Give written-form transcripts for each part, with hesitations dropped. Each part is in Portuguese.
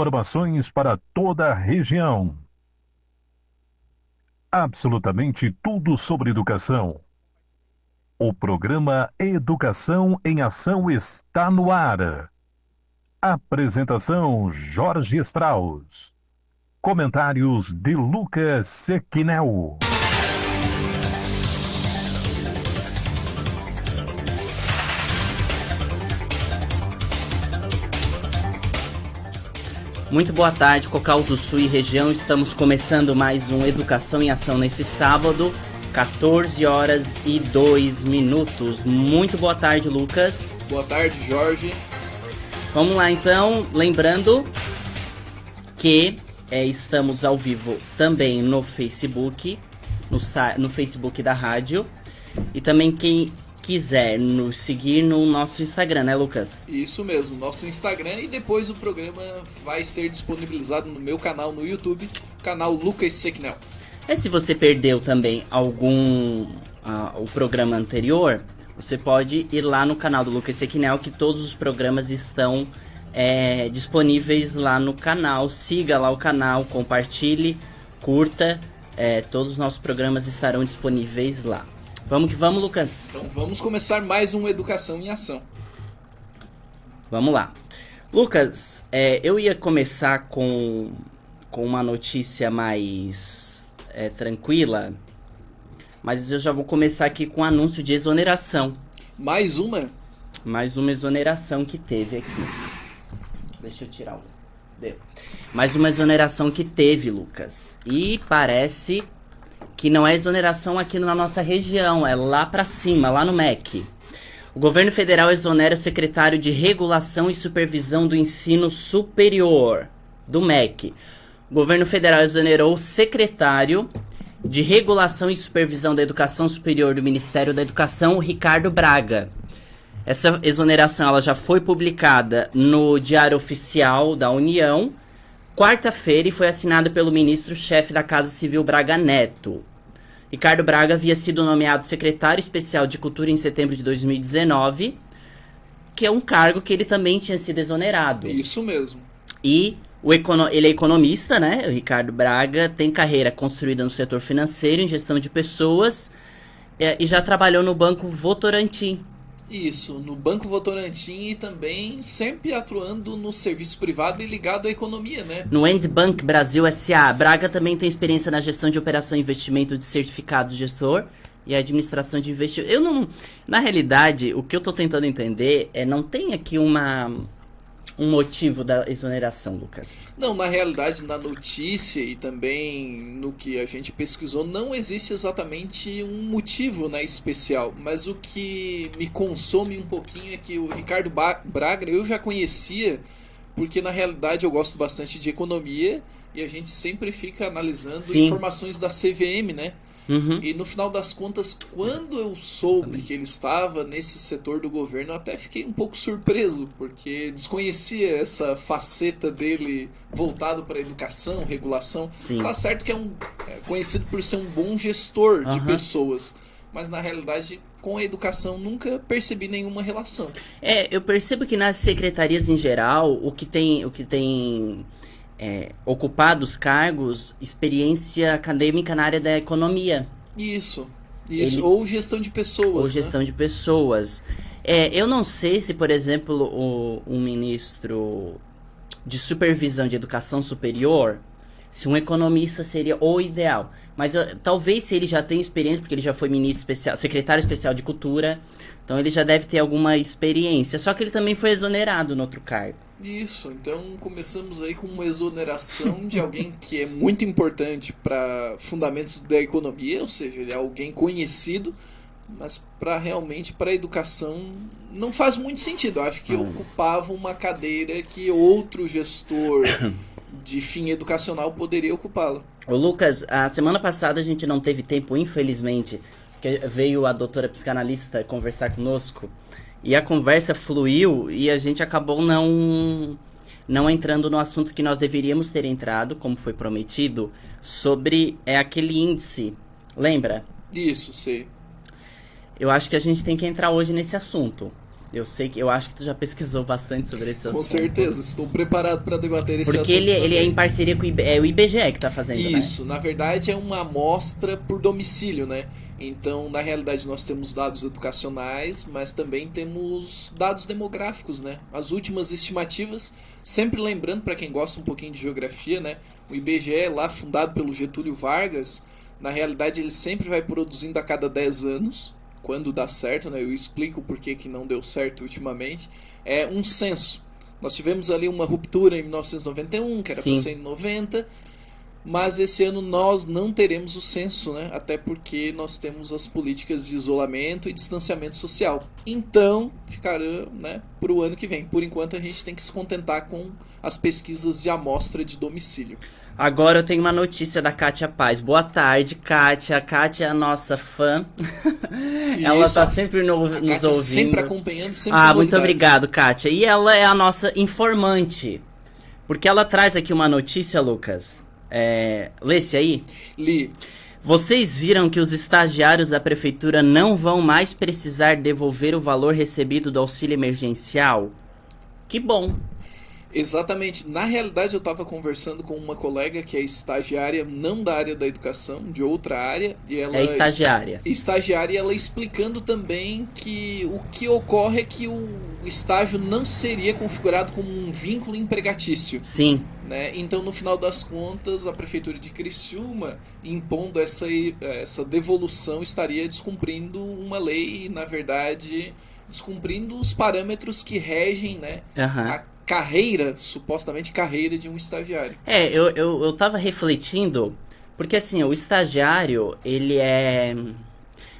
informações para toda a região. Absolutamente tudo sobre educação. O programa Educação em Ação está no ar. Apresentação: Jorge Strauss. Comentários de Lucas Sequinel. Muito boa tarde, Cocal do Sul e região. Estamos começando mais um Educação em Ação nesse sábado, 14 horas e 2 minutos. Muito boa tarde, Lucas. Boa tarde, Jorge. Vamos lá então, lembrando que estamos ao vivo também no Facebook, no Facebook da rádio. E também quem quiser nos seguir no nosso Instagram, né, Lucas? Isso mesmo, nosso Instagram, e depois o programa vai ser disponibilizado no meu canal no YouTube, canal Lucas Sequinel. Se você perdeu também o programa anterior, você pode ir lá no canal do Lucas Sequinel, que todos os programas estão disponíveis lá no canal. Siga lá o canal, compartilhe, curta, todos os nossos programas estarão disponíveis lá. Vamos que vamos, Lucas? Então vamos começar mais um Educação em Ação. Vamos lá. Lucas, eu ia começar com uma notícia mais tranquila, mas eu já vou começar aqui com um anúncio de exoneração. Mais uma? Mais uma exoneração que teve aqui. Deixa eu tirar o... Deu. Mais uma exoneração que teve, Lucas. E parece que não é exoneração aqui na nossa região, é lá pra cima, lá no MEC. O governo federal exonera o secretário de Regulação e Supervisão do Ensino Superior, do MEC. O governo federal exonerou o secretário de Regulação e Supervisão da Educação Superior do Ministério da Educação, Ricardo Braga. Essa exoneração ela já foi publicada no Diário Oficial da União, quarta-feira, e foi assinada pelo ministro-chefe da Casa Civil, Braga Neto. Ricardo Braga havia sido nomeado secretário especial de Cultura em setembro de 2019, que é um cargo que ele também tinha sido exonerado. Isso mesmo. E ele é economista, né? O Ricardo Braga tem carreira construída no setor financeiro, em gestão de pessoas, e já trabalhou no Banco Votorantim. Isso, no Banco Votorantim, e também sempre atuando no serviço privado e ligado à economia, né? No Endbank Brasil S.A. Braga também tem experiência na gestão de operação e investimento de certificado de gestor e administração de investimento. Na realidade, o que eu tô tentando entender não tem aqui um motivo da exoneração, Lucas. Não, na realidade, na notícia e também no que a gente pesquisou, não existe exatamente um motivo, né, especial. Mas o que me consome um pouquinho é que o Ricardo Braga eu já conhecia, porque na realidade eu gosto bastante de economia e a gente sempre fica analisando Sim. informações da CVM, né? Uhum. E no final das contas, quando eu soube que ele estava nesse setor do governo, eu até fiquei um pouco surpreso, porque desconhecia essa faceta dele voltado para educação, regulação. Sim. Tá certo que é conhecido por ser um bom gestor de Uhum. pessoas, mas na realidade com a educação nunca percebi nenhuma relação. Eu percebo que nas secretarias em geral, o que tem ocupado os cargos, experiência acadêmica na área da economia. Isso. Ou gestão de pessoas. Ou gestão de pessoas. Eu não sei se, por exemplo, um ministro de supervisão de educação superior, se um economista seria o ideal. Mas talvez se ele já tem experiência, porque ele já foi secretário especial de cultura, então ele já deve ter alguma experiência. Só que ele também foi exonerado no outro cargo. Isso, então começamos aí com uma exoneração de alguém que é muito importante para fundamentos da economia, ou seja, ele é alguém conhecido, mas realmente para a educação não faz muito sentido. Eu acho que ocupava uma cadeira que outro gestor de fim educacional poderia ocupá-la. Ô Lucas, a semana passada a gente não teve tempo, infelizmente, porque veio a doutora psicanalista conversar conosco. E a conversa fluiu e a gente acabou não entrando no assunto que nós deveríamos ter entrado, como foi prometido, sobre aquele índice. Lembra? Isso, sei. Eu acho que a gente tem que entrar hoje nesse assunto. Eu acho que tu já pesquisou bastante sobre esse assunto. Com certeza, estou preparado para debater esse assunto. Porque ele é também. em parceria com o IBGE que tá fazendo, Isso, né? na verdade é uma amostra por domicílio, né? Então, na realidade, nós temos dados educacionais, mas também temos dados demográficos, né? As últimas estimativas, sempre lembrando para quem gosta um pouquinho de geografia, né? O IBGE, lá fundado pelo Getúlio Vargas, na realidade ele sempre vai produzindo a cada 10 anos, quando dá certo, né? Eu explico por que não deu certo ultimamente. É um censo. Nós tivemos ali uma ruptura em 1991, que era para Sim. ser em 90, mas esse ano nós não teremos o censo, né? Até porque nós temos as políticas de isolamento e distanciamento social. Então, ficará, né, para o ano que vem. Por enquanto, a gente tem que se contentar com as pesquisas de amostra de domicílio. Agora eu tenho uma notícia da Kátia Paz. Boa tarde, Kátia. A Kátia é a nossa fã. Ela Isso, tá sempre nos Kátia ouvindo. sempre acompanhando, sempre Muito novidades. obrigado, Kátia. E ela é a nossa informante. Porque ela traz aqui uma notícia, Lucas. Lê-se aí. Li. Vocês viram que os estagiários da prefeitura não vão mais precisar devolver o valor recebido do auxílio emergencial? Que bom. Exatamente. Na realidade, eu estava conversando com uma colega que é estagiária, não da área da educação, de outra área. E ela É estagiária. Estagiária, e ela explicando também que o que ocorre é que o estágio não seria configurado como um vínculo empregatício. Sim. Né? Então, no final das contas, a Prefeitura de Criciúma, impondo essa devolução, estaria descumprindo uma lei e, na verdade, descumprindo os parâmetros que regem, né, a carreira, supostamente carreira de um estagiário. Eu tava refletindo, porque assim, o estagiário, ele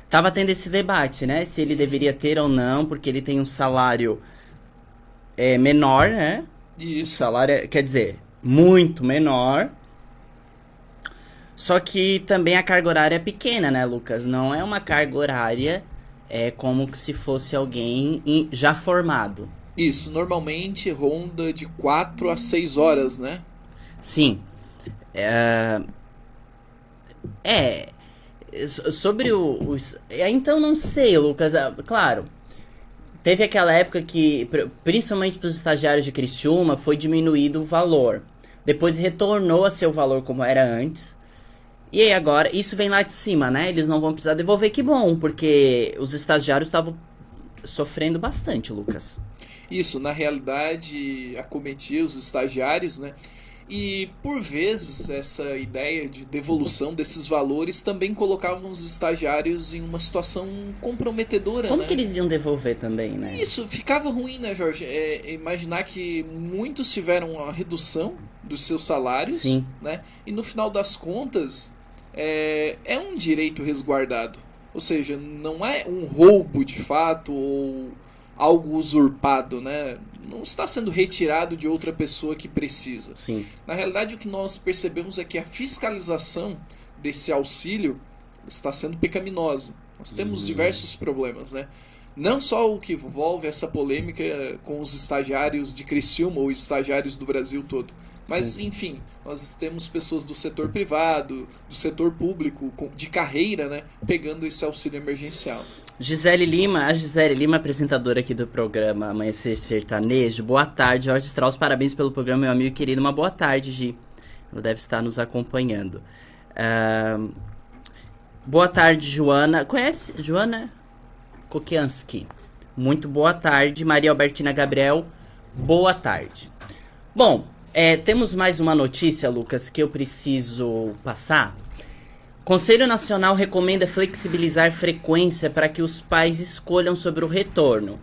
tava tendo esse debate, né? Se ele deveria ter ou não, porque ele tem um salário menor, né? Isso. Salário, quer dizer, muito menor. Só que também a carga horária é pequena, né, Lucas? Não é uma carga horária como se fosse alguém já formado. Isso, normalmente ronda de 4 a 6 horas, né? Sim. Sobre então não sei, Lucas. Claro, teve aquela época que, principalmente para os estagiários de Criciúma, foi diminuído o valor. Depois retornou a ser o valor como era antes. E aí agora, isso vem lá de cima, né? Eles não vão precisar devolver, que bom, porque os estagiários estavam sofrendo bastante, Lucas. Isso, na realidade, acometia os estagiários, né? E, por vezes, essa ideia de devolução desses valores também colocava os estagiários em uma situação comprometedora, Como né? que eles iam devolver também, né? Isso, ficava ruim, né, Jorge? Imaginar que muitos tiveram uma redução dos seus salários, Sim. Né? E, no final das contas, é um direito resguardado. Ou seja, não é um roubo de fato ou algo usurpado, né? Não está sendo retirado de outra pessoa que precisa. Sim. Na realidade, o que nós percebemos é que a fiscalização desse auxílio está sendo pecaminosa. Nós temos diversos problemas, né? Não só o que envolve essa polêmica com os estagiários de Criciúma ou estagiários do Brasil todo. Mas, Sim. enfim, nós temos pessoas do setor privado, do setor público, de carreira, né? Pegando esse auxílio emergencial. A Gisele Lima, apresentadora aqui do programa Amanhecer Sertanejo. Boa tarde, Jorge Strauss. Parabéns pelo programa, meu amigo querido. Uma boa tarde, Gi. Ela deve estar nos acompanhando. Boa tarde, Joana. Conhece? Joana Kokianski. Muito boa tarde. Maria Albertina Gabriel. Boa tarde. Bom, temos mais uma notícia, Lucas, que eu preciso passar. Conselho Nacional recomenda flexibilizar frequência para que os pais escolham sobre o retorno.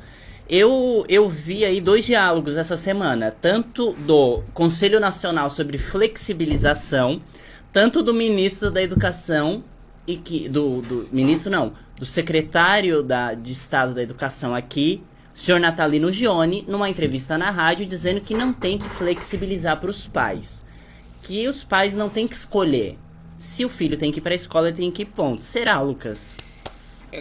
Eu vi aí 2 diálogos essa semana, tanto do Conselho Nacional sobre flexibilização, tanto do ministro da Educação do secretário de Estado da Educação aqui, senhor Natalino Gioni, numa entrevista na rádio, dizendo que não tem que flexibilizar para os pais, que os pais não têm que escolher. Se o filho tem que ir para a escola, ele tem que ir, ponto. Será, Lucas?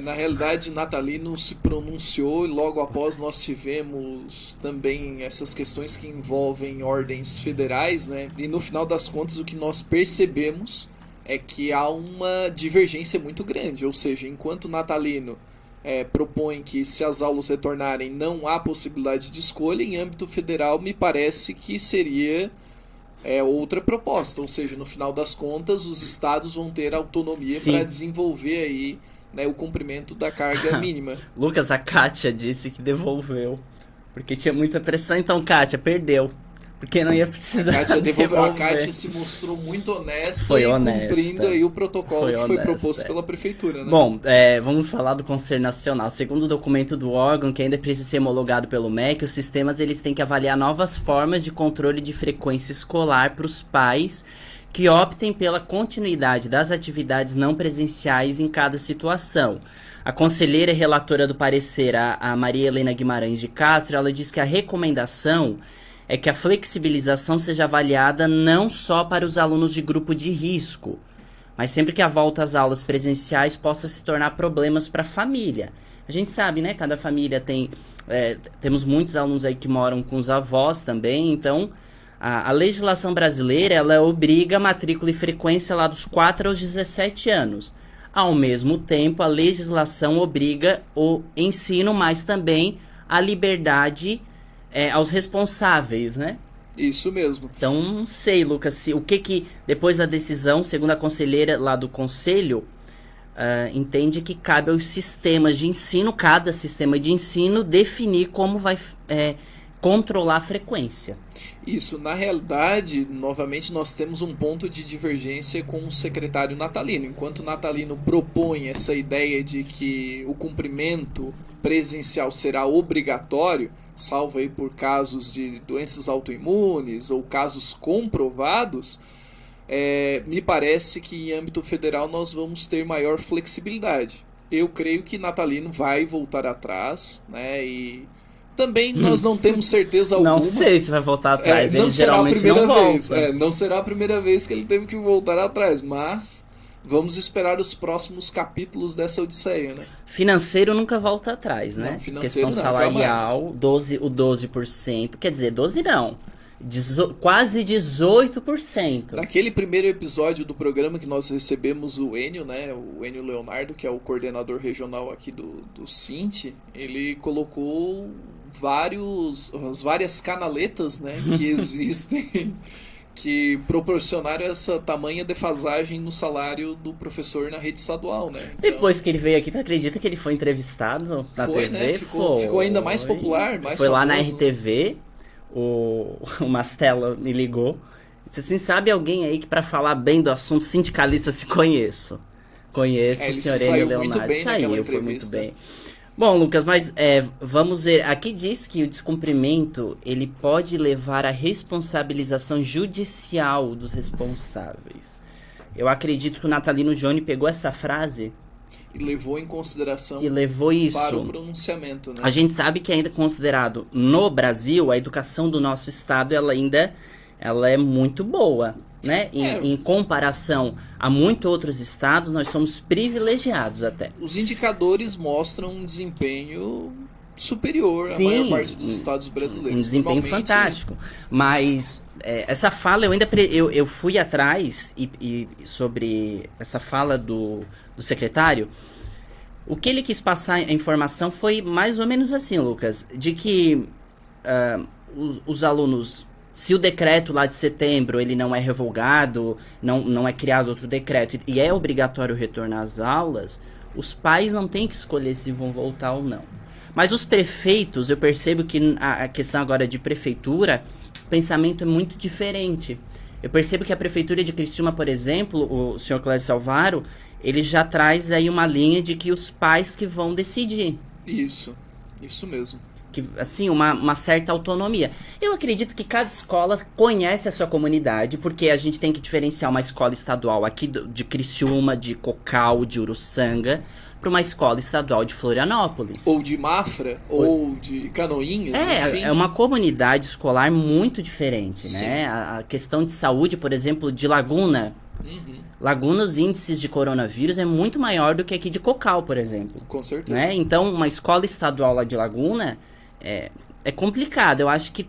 Na realidade, Natalino se pronunciou e logo após nós tivemos também essas questões que envolvem ordens federais, né? E no final das contas, o que nós percebemos é que há uma divergência muito grande. Ou seja, enquanto Natalino propõe que se as aulas retornarem não há possibilidade de escolha. Em âmbito federal me parece que seria outra proposta, ou seja, no final das contas os estados vão ter autonomia para desenvolver aí, né, o cumprimento da carga mínima. Lucas, a Kátia disse que devolveu, porque tinha muita pressão, então Kátia perdeu. Porque não ia precisar. A Kátia se mostrou muito honesta cumprindo aí o protocolo que foi proposto pela prefeitura, né? Bom, vamos falar do Conselho Nacional. Segundo o documento do órgão, que ainda precisa ser homologado pelo MEC, os sistemas eles têm que avaliar novas formas de controle de frequência escolar para os pais que optem pela continuidade das atividades não presenciais em cada situação. A conselheira e relatora do parecer, a Maria Helena Guimarães de Castro, ela diz que a recomendação é que a flexibilização seja avaliada não só para os alunos de grupo de risco, mas sempre que a volta às aulas presenciais possa se tornar problemas para a família. A gente sabe, né? Cada família tem... temos muitos alunos aí que moram com os avós também, então a legislação brasileira, ela obriga a matrícula e frequência lá dos 4 aos 17 anos. Ao mesmo tempo, a legislação obriga o ensino, mas também a liberdade aos responsáveis, né? Isso mesmo. Então, não sei, Lucas, o que depois da decisão, segundo a conselheira lá do conselho, entende que cabe aos sistemas de ensino, cada sistema de ensino, definir como vai controlar a frequência. Isso, na realidade, novamente, nós temos um ponto de divergência com o secretário Natalino. Enquanto o Natalino propõe essa ideia de que o cumprimento presencial será obrigatório, salvo aí por casos de doenças autoimunes ou casos comprovados, me parece que em âmbito federal nós vamos ter maior flexibilidade. Eu creio que Natalino vai voltar atrás, né, e também nós não temos certeza alguma. Não sei se vai voltar atrás, não ele será geralmente a primeira não vez. volta. Não será a primeira vez que ele teve que voltar atrás, mas vamos esperar os próximos capítulos dessa odisseia, né? Financeiro nunca volta atrás, né? Não, financeiro questão não, salarial, 12%, quer dizer, 12 não, quase 18%. Naquele primeiro episódio do programa que nós recebemos o Enio, né? O Enio Leonardo, que é o coordenador regional aqui do Sint, ele colocou as várias canaletas, né, que existem que proporcionaram essa tamanha defasagem no salário do professor na rede estadual, né? Então, depois que ele veio aqui, tu acredita que ele foi entrevistado na foi, TV? Né? Ficou ainda mais popular, mais foi famoso. Lá na RTV, o Mastella me ligou. Disse assim, sabe alguém aí que para falar bem do assunto sindicalista se conheço? Conheço o senhor Enio Leonardo. Saiu, foi muito bem. Bom, Lucas, mas vamos ver. Aqui diz que o descumprimento ele pode levar à responsabilização judicial dos responsáveis. Eu acredito que o Natalino Johnny pegou essa frase e levou em consideração isso para o pronunciamento, né? A gente sabe que ainda é considerado no Brasil, a educação do nosso estado ela é muito boa. Né? Em comparação a muitos outros estados, nós somos privilegiados até. Os indicadores mostram um desempenho superior à maior parte dos estados brasileiros. Um desempenho fantástico. Mas essa fala, eu fui atrás e sobre essa fala do secretário. O que ele quis passar a informação foi mais ou menos assim, Lucas, de que os alunos... Se o decreto lá de setembro ele não é revogado, não é criado outro decreto e é obrigatório retornar às aulas, os pais não têm que escolher se vão voltar ou não. Mas os prefeitos, eu percebo que a questão agora de prefeitura, o pensamento é muito diferente. Eu percebo que a prefeitura de Criciúma, por exemplo, o senhor Clécio Alvaro, ele já traz aí uma linha de que os pais que vão decidir. Isso mesmo. Assim, uma certa autonomia. Eu acredito que cada escola conhece a sua comunidade, porque a gente tem que diferenciar uma escola estadual aqui de Criciúma, de Cocal, de Uruçanga, para uma escola estadual de Florianópolis. Ou de Mafra, ou de Canoinhas, enfim. É uma comunidade escolar muito diferente, Sim. né? A questão de saúde, por exemplo, de Laguna. Laguna, os índices de coronavírus é muito maior do que aqui de Cocal, por exemplo. Com certeza. Né? Então, uma escola estadual lá de Laguna... É complicado. Eu acho que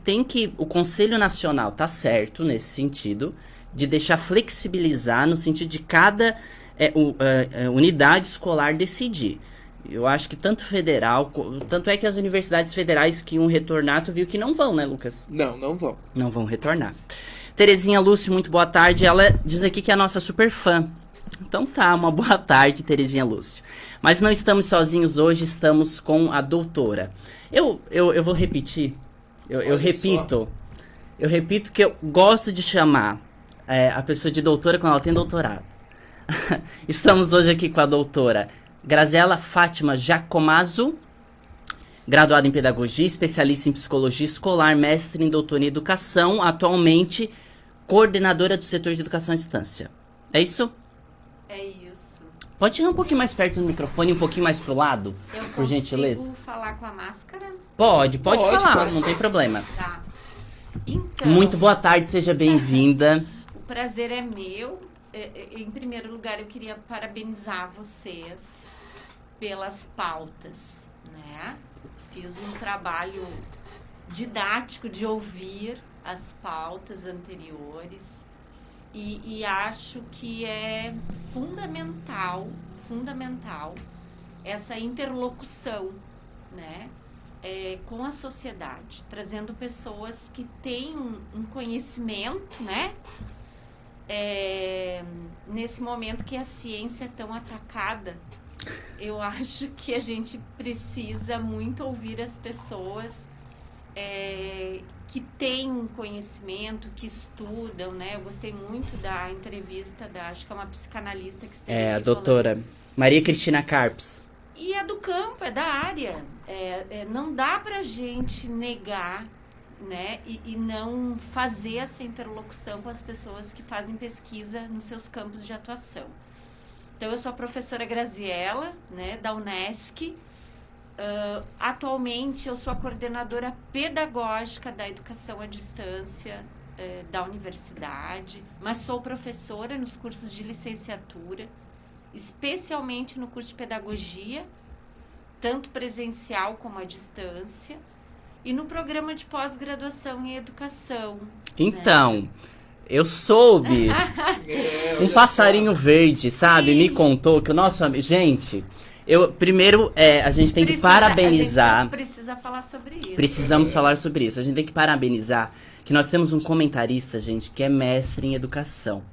o Conselho Nacional tá certo nesse sentido, de deixar flexibilizar no sentido de cada unidade escolar decidir. Eu acho que tanto federal, tanto é que as universidades federais que iam retornar, tu viu que não vão, né, Lucas? Não vão. Não vão retornar. Terezinha Lúcio, muito boa tarde. Ela diz aqui que é a nossa super fã. Então tá, uma boa tarde, Terezinha Lúcio. Mas não estamos sozinhos hoje, estamos com a doutora. Eu vou repetir. Eu repito que eu gosto de chamar a pessoa de doutora quando ela tem doutorado. Estamos hoje aqui com a doutora Graziela Fátima Giacomaso, graduada em Pedagogia, especialista em Psicologia Escolar, mestre em Doutora em Educação, atualmente coordenadora do setor de Educação à Distância. É isso? É isso. Pode chegar um pouquinho mais perto do microfone, um pouquinho mais pro lado, por gentileza? Eu consigo falar com a máscara? Pode falar, pode. não tem problema. Tá. Então, Muito boa tarde, seja bem-vinda. o prazer é meu. Em primeiro lugar, eu queria parabenizar vocês pelas pautas, né? Fiz um trabalho didático de ouvir as pautas anteriores e acho que é fundamental essa interlocução, né? Com a sociedade, trazendo pessoas que têm um conhecimento, né? Nesse momento que a ciência é tão atacada, eu acho que a gente precisa muito ouvir as pessoas que têm um conhecimento, que estudam, né? Eu gostei muito da entrevista acho que é uma psicanalista que esteve A doutora Maria Cristina Carpes. E é do campo, é da área. Não dá pra gente negar, né? E não fazer essa interlocução com as pessoas que fazem pesquisa nos seus campos de atuação. Então, eu sou a professora Graziela, né, da Unesc. Atualmente, eu sou a coordenadora pedagógica da educação à distância da universidade, mas sou professora nos cursos de licenciatura, especialmente no curso de pedagogia, tanto presencial como à distância, e no programa de pós-graduação em educação. Então, né? eu soube, um passarinho verde, sabe, Sim. me contou que o nosso amigo... Gente, primeiro, a gente tem que parabenizar... A gente precisa falar sobre isso. Precisamos falar sobre isso. A gente tem que parabenizar que nós temos um comentarista, gente, que é mestre em educação.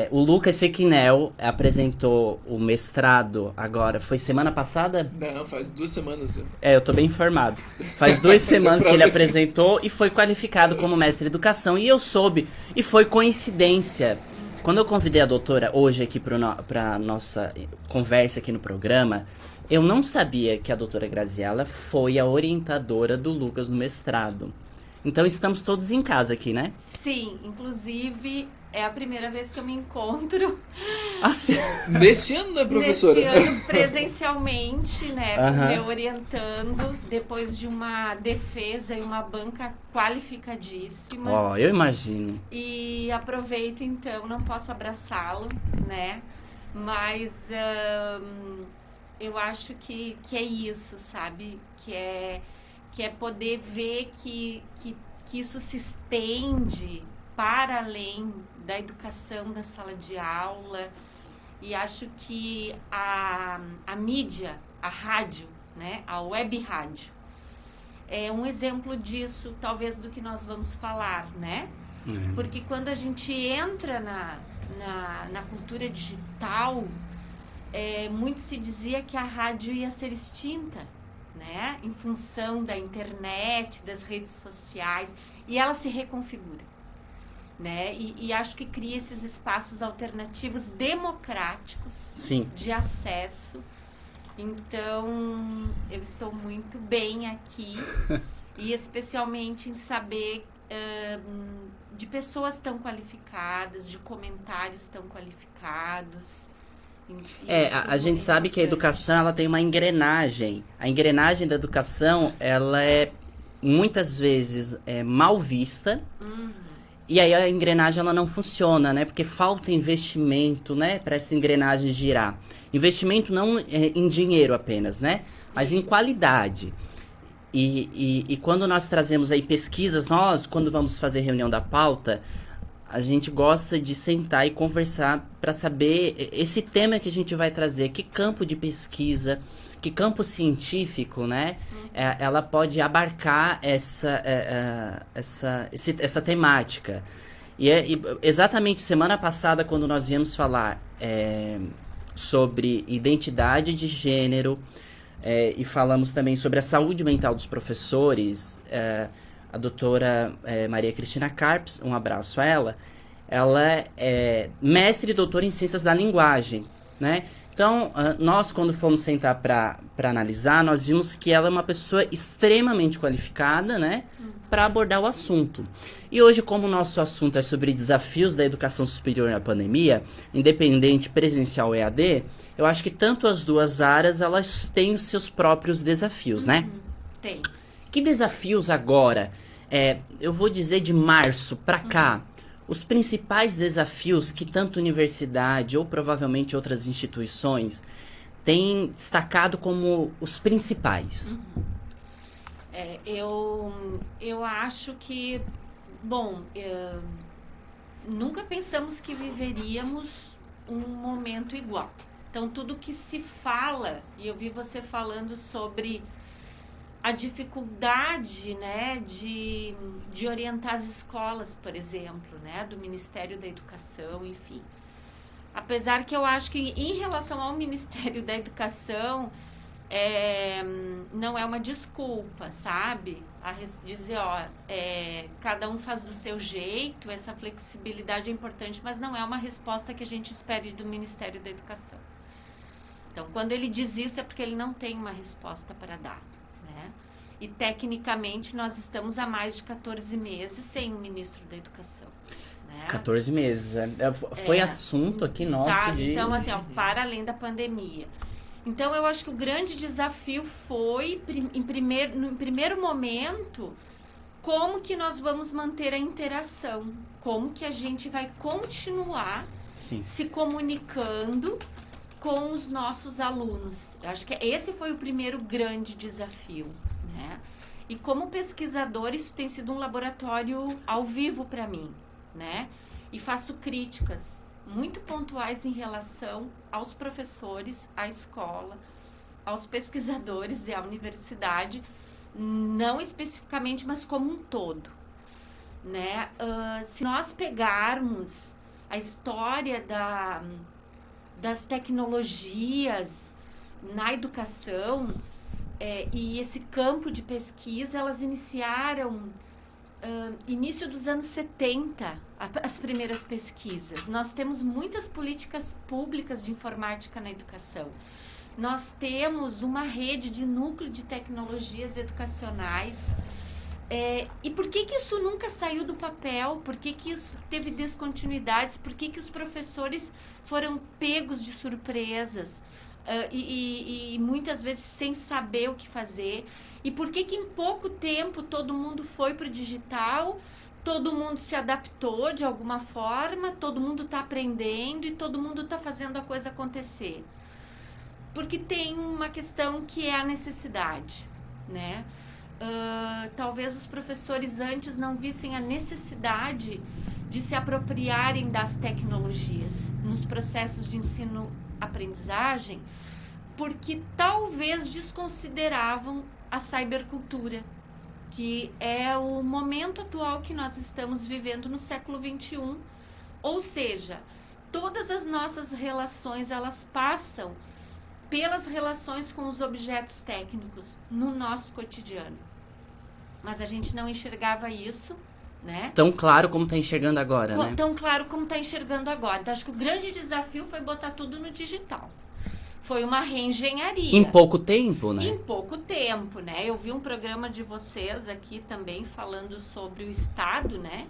O Lucas Sequinel apresentou o mestrado agora. Foi semana passada? Não, faz 2 semanas. Eu tô bem informado. Faz 2 semanas que ele apresentou e foi qualificado como mestre em educação. E eu soube, e foi coincidência. Quando eu convidei a doutora hoje aqui pra nossa conversa aqui no programa, eu não sabia que a doutora Graziela foi a orientadora do Lucas no mestrado. Então estamos todos em casa aqui, né? Sim, inclusive é a primeira vez que eu me encontro Assim. Nesse ano, né, professora? nesse ano presencialmente, né, com o Aham. meu orientando, depois de uma defesa e uma banca qualificadíssima. Ó, eu imagino. E aproveito então, não posso abraçá-lo, né? Mas eu acho que é isso, sabe? Que é poder ver que isso se estende para além da educação da sala de aula. E acho que a mídia, a rádio, né? A web rádio, é um exemplo disso, talvez, do que nós vamos falar, né? Porque quando a gente entra na cultura digital, muito se dizia que a rádio ia ser extinta, né? Em função da internet, das redes sociais, e ela se reconfigura, né? E acho que cria esses espaços alternativos democráticos, Sim. de acesso. Então, eu estou muito bem aqui e especialmente em saber de pessoas tão qualificadas, de comentários tão qualificados. A gente sabe que a educação ela tem uma engrenagem. A engrenagem da educação, ela é muitas vezes mal vista. E aí a engrenagem ela não funciona, né? Porque falta investimento, né? Para essa engrenagem girar. Investimento não em dinheiro apenas, né? Mas em qualidade. E quando nós trazemos aí pesquisas, nós, quando vamos fazer reunião da pauta, a gente gosta de sentar e conversar para saber esse tema que a gente vai trazer, que campo de pesquisa, que campo científico, né, ela pode abarcar essa temática. E exatamente semana passada, quando nós íamos falar sobre identidade de gênero, e falamos também sobre a saúde mental dos professores, a doutora Maria Cristina Carpes, um abraço a ela, ela é mestre e doutora em ciências da linguagem, né? Então, nós, quando fomos sentar para analisar, nós vimos que ela é uma pessoa extremamente qualificada, né, para abordar o assunto. E hoje, como o nosso assunto é sobre desafios da educação superior na pandemia, independente, presencial ou EAD, eu acho que tanto as duas áreas, elas têm os seus próprios desafios, né? Tem. Que desafios agora, eu vou dizer de março para cá, os principais desafios que tanto universidade ou provavelmente outras instituições têm destacado como os principais? Eu acho que, bom, nunca pensamos que viveríamos um momento igual. Então, tudo que se fala, e eu vi você falando sobre a dificuldade, né, de orientar as escolas, por exemplo, né, do Ministério da Educação, enfim. Apesar que eu acho que em relação ao Ministério da Educação, não é uma desculpa, sabe? Dizer, cada um faz do seu jeito, essa flexibilidade é importante, mas não é uma resposta que a gente espere do Ministério da Educação. Então, quando ele diz isso, é porque ele não tem uma resposta para dar. E, tecnicamente, nós estamos há mais de 14 meses sem o ministro da Educação. Né? 14 meses. Foi assunto aqui nosso. Sabe? Então, assim, para além da pandemia. Então, eu acho que o grande desafio foi, no primeiro momento, como que nós vamos manter a interação. Como que a gente vai continuar se comunicando com os nossos alunos. Eu acho que esse foi o primeiro grande desafio. Né? E como pesquisador, isso tem sido um laboratório ao vivo para mim, né? E faço críticas muito pontuais em relação aos professores, à escola, aos pesquisadores e à universidade, não especificamente, mas como um todo, né? Se nós pegarmos a história das tecnologias na educação, e esse campo de pesquisa, elas iniciaram início dos anos 70, as primeiras pesquisas. Nós temos muitas políticas públicas de informática na educação. Nós temos uma rede de núcleo de tecnologias educacionais. E por que isso nunca saiu do papel? Por que isso teve descontinuidades? Por que os professores foram pegos de surpresas? E muitas vezes sem saber o que fazer. E por que em pouco tempo todo mundo foi para o digital, todo mundo se adaptou de alguma forma, todo mundo está aprendendo e todo mundo está fazendo a coisa acontecer? Porque tem uma questão que é a necessidade, né? Talvez os professores antes não vissem a necessidade de se apropriarem das tecnologias nos processos de ensino-aprendizagem, porque talvez desconsideravam a cybercultura, que é o momento atual que nós estamos vivendo no século XXI. Ou seja, todas as nossas relações, elas passam pelas relações com os objetos técnicos no nosso cotidiano. Mas a gente não enxergava isso, né? Tão claro como está enxergando agora, né? Tão claro como está enxergando agora. Então, acho que o grande desafio foi botar tudo no digital. Foi uma reengenharia. Em pouco tempo, né? Em pouco tempo, né? Eu vi um programa de vocês aqui também falando sobre o Estado, né?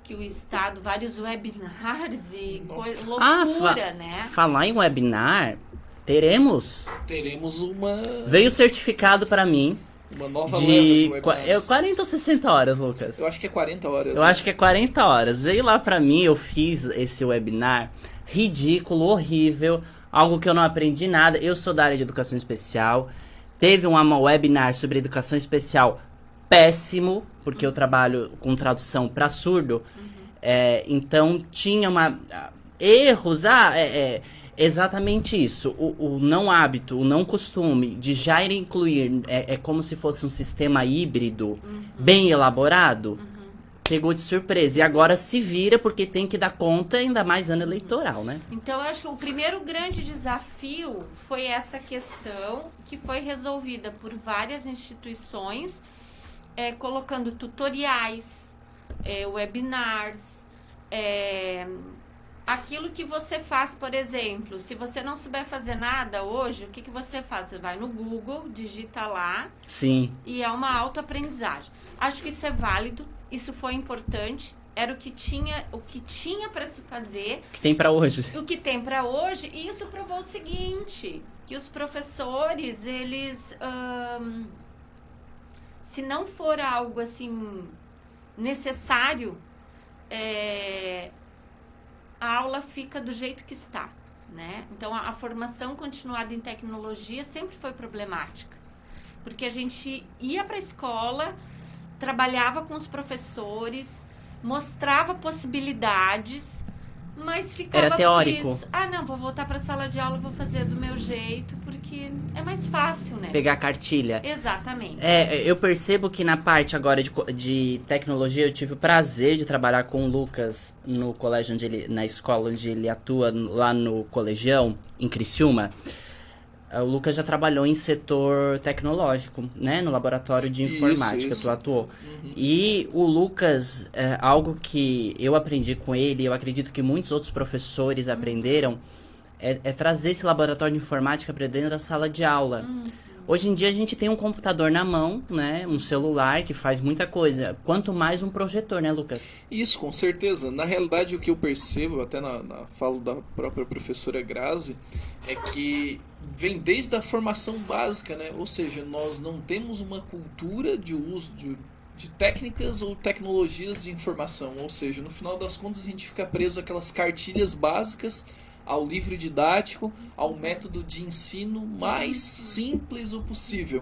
Que o Estado, vários webinars e loucura, né? Falar em webinar, teremos uma... Veio certificado para mim. Uma nova leva de webinars. 40 ou 60 horas, Lucas? Eu acho que é 40 horas. Eu acho que é 40 horas. Veio lá pra mim, eu fiz esse webinar ridículo, horrível, algo que eu não aprendi nada. Eu sou da área de educação especial. Teve um webinar sobre educação especial péssimo, porque eu trabalho com tradução para surdo. Então tinha erros, exatamente isso. O não hábito, o não costume de já incluir, como se fosse um sistema híbrido bem elaborado, pegou de surpresa. E agora se vira porque tem que dar conta, ainda mais ano eleitoral, né? Então, eu acho que o primeiro grande desafio foi essa questão que foi resolvida por várias instituições, colocando tutoriais, webinars, aquilo que você faz, por exemplo, se você não souber fazer nada hoje, o que você faz? Você vai no Google, digita lá. Sim. E é uma autoaprendizagem. Acho que isso é válido, isso foi importante, era o que tinha para se fazer. O que tem para hoje. O que tem para hoje, e isso provou o seguinte, que os professores, eles, se não for algo assim necessário, a aula fica do jeito que está, né? Então, a formação continuada em tecnologia sempre foi problemática, porque a gente ia para a escola, trabalhava com os professores, mostrava possibilidades, mas ficava era teórico. Isso. Não, vou voltar para a sala de aula, vou fazer do meu jeito, porque é mais fácil, né? Pegar a cartilha. Exatamente. Eu percebo que na parte agora de tecnologia, eu tive o prazer de trabalhar com o Lucas no colégio, na escola onde ele atua, lá no Colegião, em Criciúma. O Lucas já trabalhou em setor tecnológico, né? No laboratório de informática, tu atuou. E o Lucas, algo que eu aprendi com ele, eu acredito que muitos outros professores aprenderam, é trazer esse laboratório de informática para dentro da sala de aula. Hoje em dia a gente tem um computador na mão, né? Um celular que faz muita coisa. Quanto mais um projetor, né, Lucas? Isso, com certeza. Na realidade, o que eu percebo, até na fala da própria professora Grazi, é que vem desde a formação básica, né? Ou seja, nós não temos uma cultura de uso de técnicas ou tecnologias de informação. Ou seja, no final das contas, a gente fica preso àquelas cartilhas básicas, ao livro didático, ao método de ensino mais simples o possível.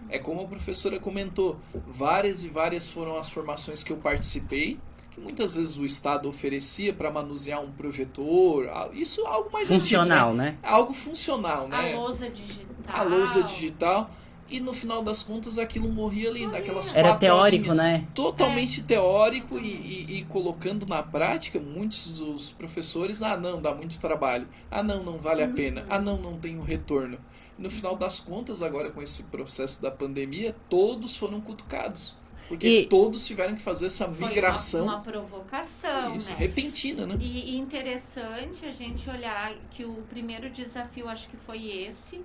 É como a professora comentou, várias e várias foram as formações que eu participei, que muitas vezes o Estado oferecia para manusear um projetor, isso é algo mais funcional, antigo, né? É algo funcional, né? A lousa digital. A lousa digital. E no final das contas aquilo morria ali naquelas Era quatro teórico, horinhas, né? Totalmente teórico e colocando na prática, muitos dos professores, não, dá muito trabalho. Não vale a pena. Não tem um retorno. E no final das contas, agora com esse processo da pandemia, todos foram cutucados. Porque todos tiveram que fazer essa migração. Foi uma provocação, isso, né? repentina, né? E interessante a gente olhar que o primeiro desafio, acho que foi esse,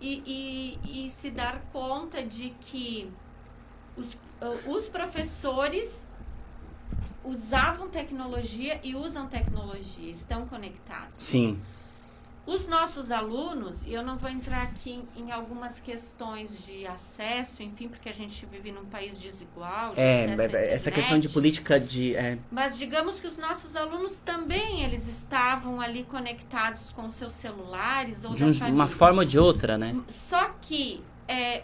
e se dar conta de que os professores usavam tecnologia e usam tecnologia, estão conectados. Sim. Os nossos alunos, e eu não vou entrar aqui em algumas questões de acesso, enfim, porque a gente vive num país desigual, de acesso à internet, essa questão de política de... Mas digamos que os nossos alunos também, eles estavam ali conectados com seus celulares ou de uma forma ou de outra, né? Só que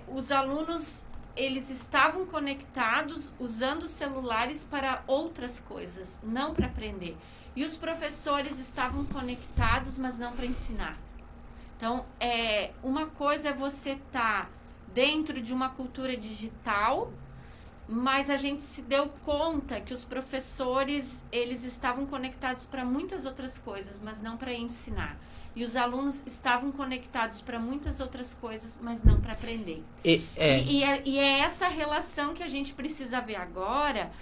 os alunos, eles estavam conectados usando celulares para outras coisas, não para aprender. E os professores estavam conectados, mas não para ensinar. Então, uma coisa é você estar dentro de uma cultura digital, mas a gente se deu conta que os professores, eles estavam conectados para muitas outras coisas, mas não para ensinar. E os alunos estavam conectados para muitas outras coisas, mas não para aprender. E é essa relação que a gente precisa ver agora.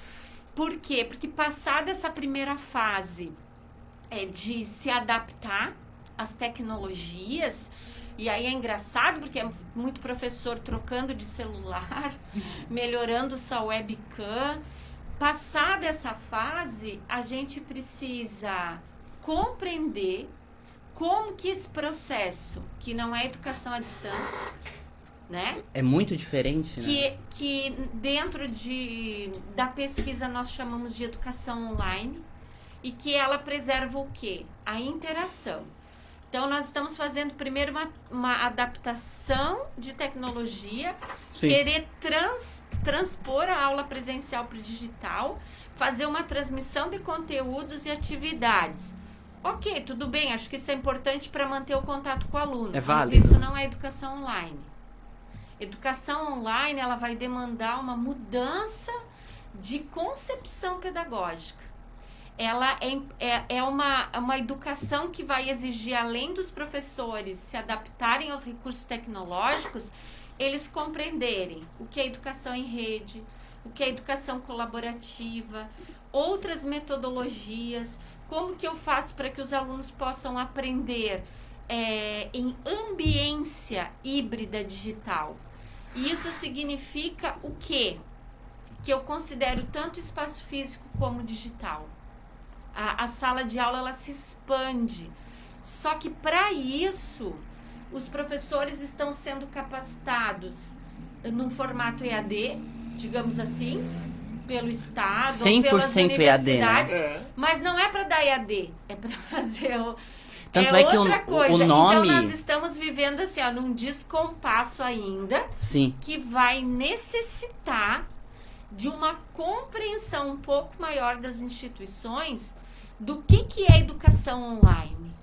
Por quê? Porque passada essa primeira fase de se adaptar às tecnologias, e aí é engraçado porque é muito professor trocando de celular, melhorando sua webcam. Passada essa fase, a gente precisa compreender como que esse processo, que não é educação à distância, né? É muito diferente, né? Que dentro da pesquisa nós chamamos de educação online e que ela preserva o quê? A interação. Então, nós estamos fazendo primeiro uma adaptação de tecnologia, Sim. querer transpor a aula presencial para o digital, fazer uma transmissão de conteúdos e atividades. Ok, tudo bem, acho que isso é importante para manter o contato com o aluno. É válido. Mas isso não é educação online. Educação online, ela vai demandar uma mudança de concepção pedagógica. Ela é uma educação que vai exigir, além dos professores se adaptarem aos recursos tecnológicos, eles compreenderem o que é educação em rede, o que é educação colaborativa, outras metodologias, como que eu faço para que os alunos possam aprender em ambiência híbrida digital. E isso significa o quê? Que eu considero tanto o espaço físico como digital. A sala de aula, ela se expande. Só que para isso, os professores estão sendo capacitados num formato EAD, digamos assim, pelo Estado, 100% pelas EAD, universidades. É. Mas não é para dar EAD, é para fazer Tanto é que outra coisa. o nome... Então, nós estamos vivendo assim, ó, num descompasso ainda, Sim. que vai necessitar de uma compreensão um pouco maior das instituições do que é educação online.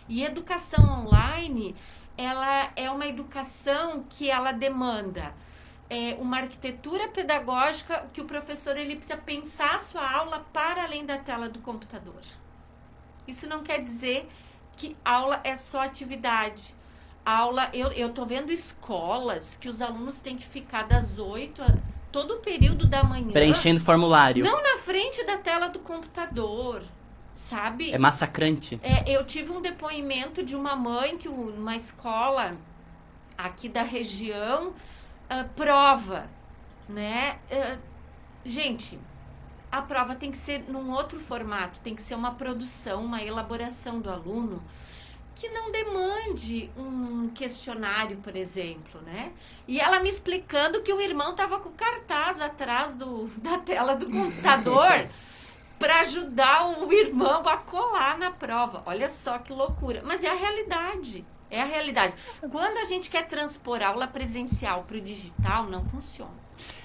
E educação online, ela é uma educação que ela demanda uma arquitetura pedagógica, que o professor ele precisa pensar a sua aula para além da tela do computador. Isso não quer dizer que aula é só atividade. Aula, eu tô vendo escolas que os alunos têm que ficar das 8 todo o período da manhã Preenchendo formulário. não na frente da tela do computador, sabe? É massacrante. Eu tive um depoimento de uma mãe que uma escola aqui da região prova, né? Gente, a prova tem que ser num outro formato, tem que ser uma produção, uma elaboração do aluno que não demande um questionário, por exemplo, né? E ela me explicando que o irmão estava com cartaz atrás da tela do computador para ajudar o irmão a colar na prova. Olha só que loucura. Mas é a realidade. É a realidade. Quando a gente quer transpor a aula presencial para o digital, não funciona.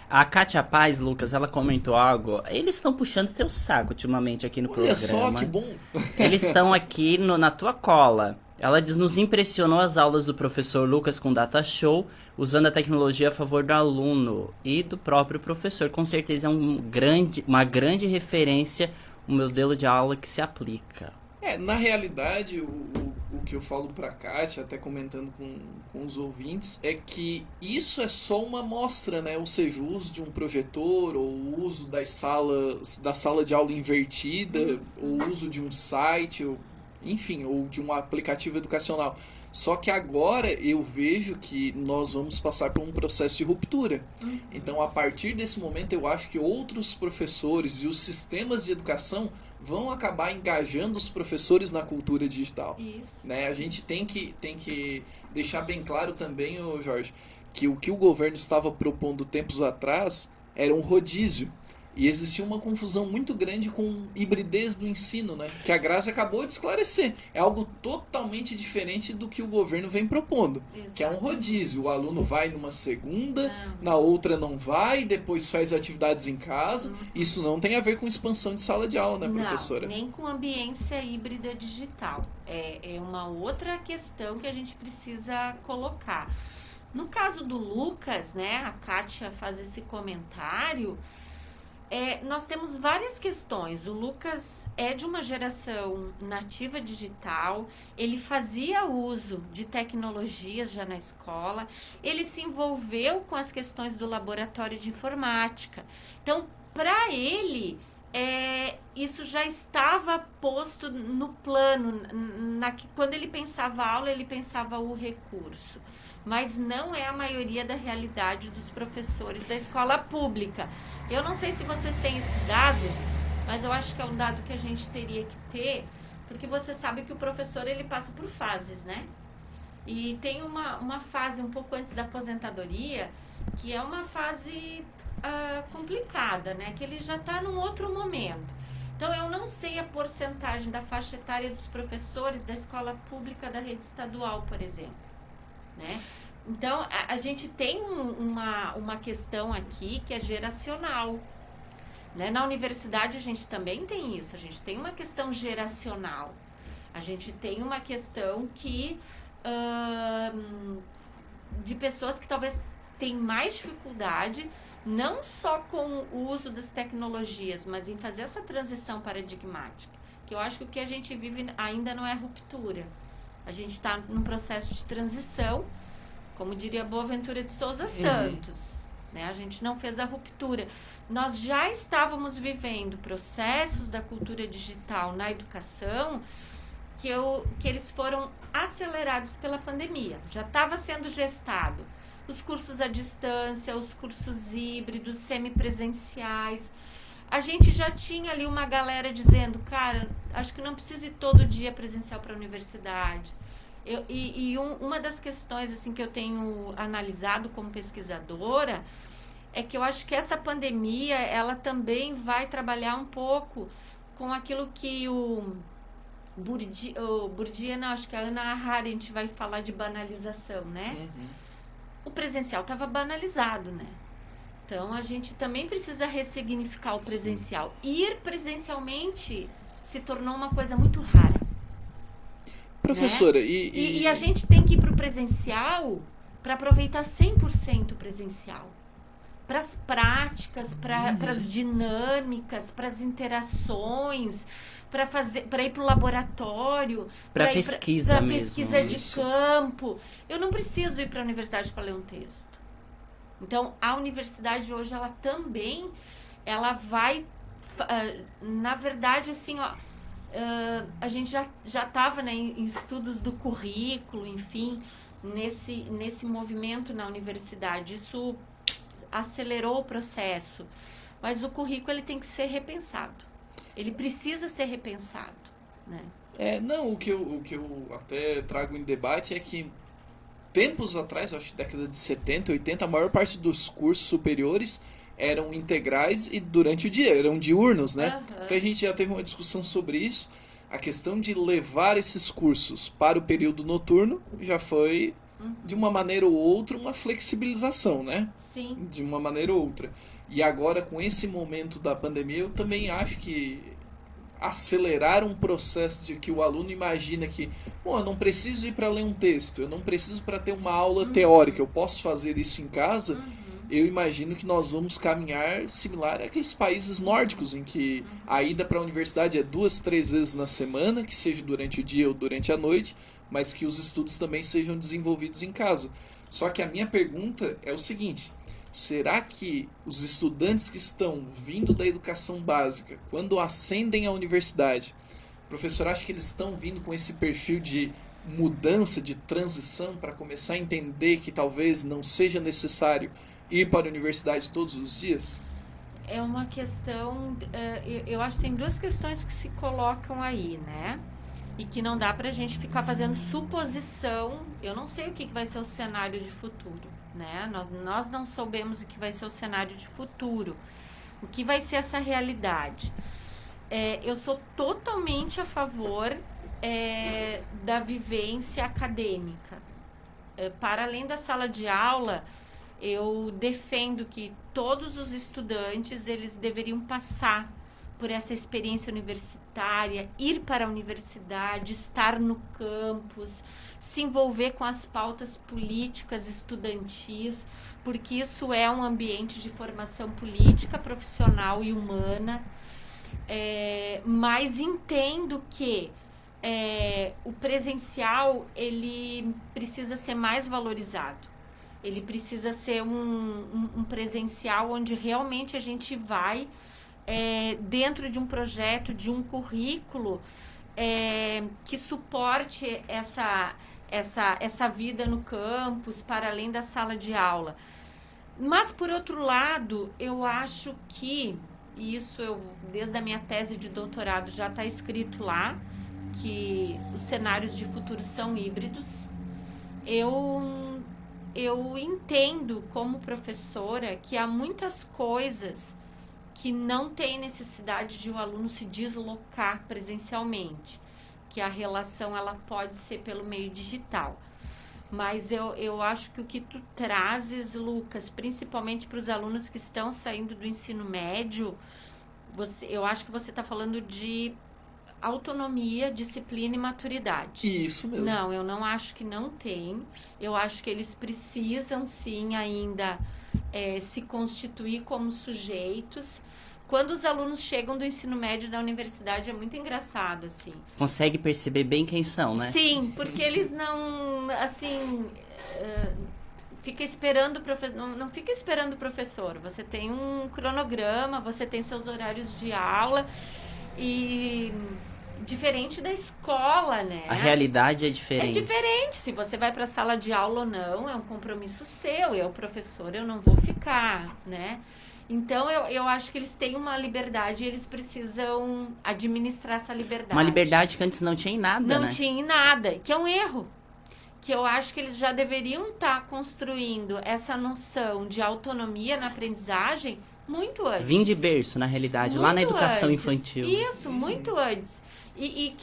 A Kátia Paz, Lucas, ela comentou algo. Eles estão puxando teu saco ultimamente aqui no Olha programa. só, que bom. Eles estão aqui na tua cola. Ela diz, nos impressionou as aulas do professor Lucas com Data Show, usando a tecnologia a favor do aluno e do próprio professor. Com certeza é uma grande referência, um modelo de aula que se aplica. Na realidade, o que eu falo pra Kátia, até comentando com os ouvintes, é que isso é só uma amostra, né? Ou seja, o uso de um projetor, ou o uso da sala de aula invertida, ou o uso de um site, enfim, ou de um aplicativo educacional. Só que agora eu vejo que nós vamos passar por um processo de ruptura. Então, a partir desse momento, eu acho que outros professores e os sistemas de educação vão acabar engajando os professores na cultura digital. Isso. Né? A gente tem que deixar bem claro também, Jorge, que o que o governo estava propondo tempos atrás era um rodízio. E existia uma confusão muito grande com hibridez do ensino, né? Que a Grazi acabou de esclarecer. É algo totalmente diferente do que o governo vem propondo. Exato. Que é um rodízio. O aluno vai numa segunda, na outra não vai, depois faz atividades em casa. Isso não tem a ver com expansão de sala de aula, né, professora? Não, nem com ambiência híbrida digital. É uma outra questão que a gente precisa colocar. No caso do Lucas, né, a Kátia faz esse comentário... nós temos várias questões. O Lucas é de uma geração nativa digital, ele fazia uso de tecnologias já na escola, ele se envolveu com as questões do laboratório de informática. Então, para ele, isso já estava posto no plano. Quando ele pensava aula, ele pensava o recurso. Mas não é a maioria da realidade dos professores da escola pública. Eu não sei se vocês têm esse dado, mas eu acho que é um dado que a gente teria que ter, porque você sabe que o professor ele passa por fases, né? E tem uma fase um pouco antes da aposentadoria, que é uma fase complicada, né? Que ele já está num outro momento. Então, eu não não sei a porcentagem da faixa etária dos professores da escola pública da rede estadual, por exemplo, né? Então, a gente tem uma questão aqui que é geracional, né? Na universidade a gente também tem isso, a gente tem uma questão geracional, a gente tem uma questão que de pessoas que talvez têm mais dificuldade, não só com o uso das tecnologias, mas em fazer essa transição paradigmática, que eu acho que o que a gente vive ainda não é ruptura, a gente está num processo de transição, como diria Boaventura de Souza Santos, né? A gente não fez a ruptura. Nós já estávamos vivendo processos da cultura digital na educação que eles foram acelerados pela pandemia. Já estava sendo gestado. Os cursos à distância, os cursos híbridos, semipresenciais. A gente já tinha ali uma galera dizendo, acho que não precisa ir todo dia presencial para a universidade. Uma das questões assim, que eu tenho analisado como pesquisadora é que eu acho que essa pandemia, ela também vai trabalhar um pouco com aquilo que o Bourdieu, não, acho que a Hannah Arendt vai falar de banalização, né? O presencial estava banalizado, né? Então, a gente também precisa ressignificar o presencial. Sim. Ir presencialmente se tornou uma coisa muito rara. Professora, né? E a gente tem que ir para o presencial para aproveitar 100% presencial. Para as práticas, para as dinâmicas, para as interações, para ir para o laboratório, para pesquisa mesmo. Pesquisa de campo. Eu não preciso ir para a universidade para ler um texto. Então, a universidade hoje, ela também, ela vai, na verdade, assim, ó, a gente já estava, né, em estudos do currículo, enfim, nesse movimento na universidade. Isso acelerou o processo, mas o currículo ele tem que ser repensado. Ele precisa ser repensado, né? Não, o que eu até trago em debate é que tempos atrás, acho que década de 70, 80, a maior parte dos cursos superiores eram integrais e durante o dia, eram diurnos, né? Então a gente já teve uma discussão sobre isso. A questão de levar esses cursos para o período noturno já foi, de uma maneira ou outra, uma flexibilização, né? Sim. De uma maneira ou outra. E agora, com esse momento da pandemia, eu também acho que acelerar um processo de que o aluno imagina que, eu não preciso ir para ler um texto, eu não preciso para ter uma aula teórica, eu posso fazer isso em casa. Eu imagino que nós vamos caminhar similar àqueles países nórdicos, em que a ida para a universidade é 2, 3 vezes na semana, que seja durante o dia ou durante a noite, mas que os estudos também sejam desenvolvidos em casa. Só que a minha pergunta é o seguinte: será que os estudantes que estão vindo da educação básica, quando ascendem à universidade, professor, acha que eles estão vindo com esse perfil de mudança, de transição, para começar a entender que talvez não seja necessário ir para a universidade todos os dias? É uma questão, eu acho que tem duas questões que se colocam aí, né? E que não dá pra gente ficar fazendo suposição. Eu não sei o que vai ser o cenário de futuro, né? Nós não soubemos o que vai ser o cenário de futuro. O que vai ser essa realidade? Eu sou totalmente a favor da vivência acadêmica. Para além da sala de aula, eu defendo que todos os estudantes, eles deveriam passar por essa experiência universitária, ir para a universidade, estar no campus, se envolver com as pautas políticas estudantis, porque isso é um ambiente de formação política, profissional e humana. Mas entendo que o presencial, ele precisa ser mais valorizado. Ele precisa ser um presencial onde realmente a gente vai dentro de um projeto, de um currículo que suporte essa vida no campus, para além da sala de aula. Mas, por outro lado, eu acho que, isso desde a minha tese de doutorado já está escrito lá, que os cenários de futuro são híbridos. Eu entendo, como professora, que há muitas coisas que não tem necessidade de o aluno se deslocar presencialmente, que a relação ela pode ser pelo meio digital. Mas eu acho que o que tu trazes, Lucas, principalmente para os alunos que estão saindo do ensino médio, eu acho que você está falando de autonomia, disciplina e maturidade. Isso mesmo. Não, eu não acho que não tem. Eu acho que eles precisam, sim, ainda se constituir como sujeitos. Quando os alunos chegam do ensino médio da universidade, é muito engraçado, assim. Consegue perceber bem quem são, né? Sim, porque eles não, assim, fica esperando o professor, não fica esperando o professor. Você tem um cronograma, você tem seus horários de aula e diferente da escola, né? A realidade é diferente. É diferente. Se você vai para a sala de aula ou não, é um compromisso seu. Eu, professor, eu não vou ficar, né? Então, eu acho que eles têm uma liberdade e eles precisam administrar essa liberdade. Uma liberdade que antes não tinha em nada, né? Não tinha em nada, que é um erro. Que eu acho que eles já deveriam estar construindo essa noção de autonomia na aprendizagem muito antes. Vim de berço, na realidade, Muito lá na educação antes. infantil. Isso, muito antes. E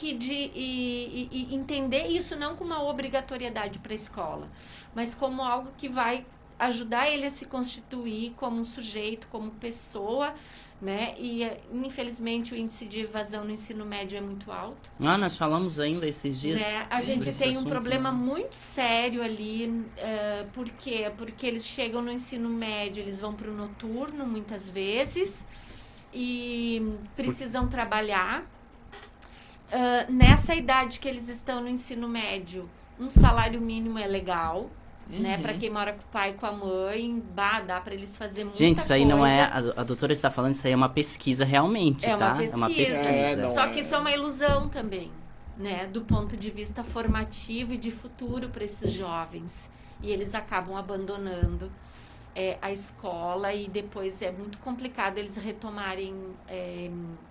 entender isso não como uma obrigatoriedade para a escola, mas como algo que vai ajudar ele a se constituir como um sujeito, como pessoa, né? E, infelizmente, o índice de evasão no ensino médio é muito alto. Nós falamos ainda esses dias. Né? A gente esse tem um assunto, problema né? muito sério ali. Por quê? Porque eles chegam no ensino médio, eles vão para o noturno, muitas vezes, e precisam trabalhar. Nessa idade que eles estão no ensino médio, um salário mínimo é legal. Né, para quem mora com o pai e com a mãe, dá para eles fazer muita coisa. Gente, isso aí não é... A doutora está falando, isso aí é uma pesquisa realmente, é tá? uma pesquisa. É uma pesquisa. Só que isso é uma ilusão também, né? Do ponto de vista formativo e de futuro para esses jovens. E eles acabam abandonando a escola e depois é muito complicado eles retomarem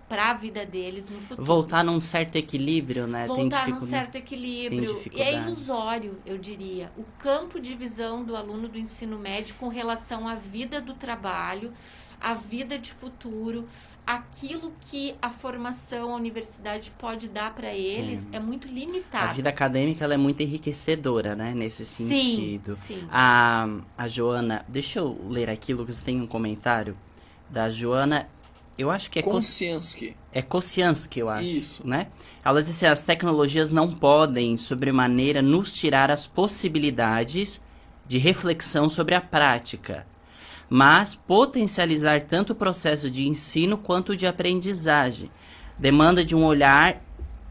para a vida deles no futuro. Voltar num certo equilíbrio, né? Voltar num certo equilíbrio. E é dificuldade. ilusório, eu diria. O campo de visão do aluno do ensino médio com relação à vida do trabalho, à vida de futuro, aquilo que a formação, a universidade pode dar para eles é muito limitado. A vida acadêmica ela é muito enriquecedora, né? Nesse sentido. Sim. A Joana... Deixa eu ler aqui, Lucas, tem um comentário da Joana... Eu acho que é Kocianski. É Kocianski, eu acho. Isso. Né? Ela diz assim, as tecnologias não podem, sobremaneira, nos tirar as possibilidades de reflexão sobre a prática, mas potencializar tanto o processo de ensino quanto de aprendizagem. Demanda de um olhar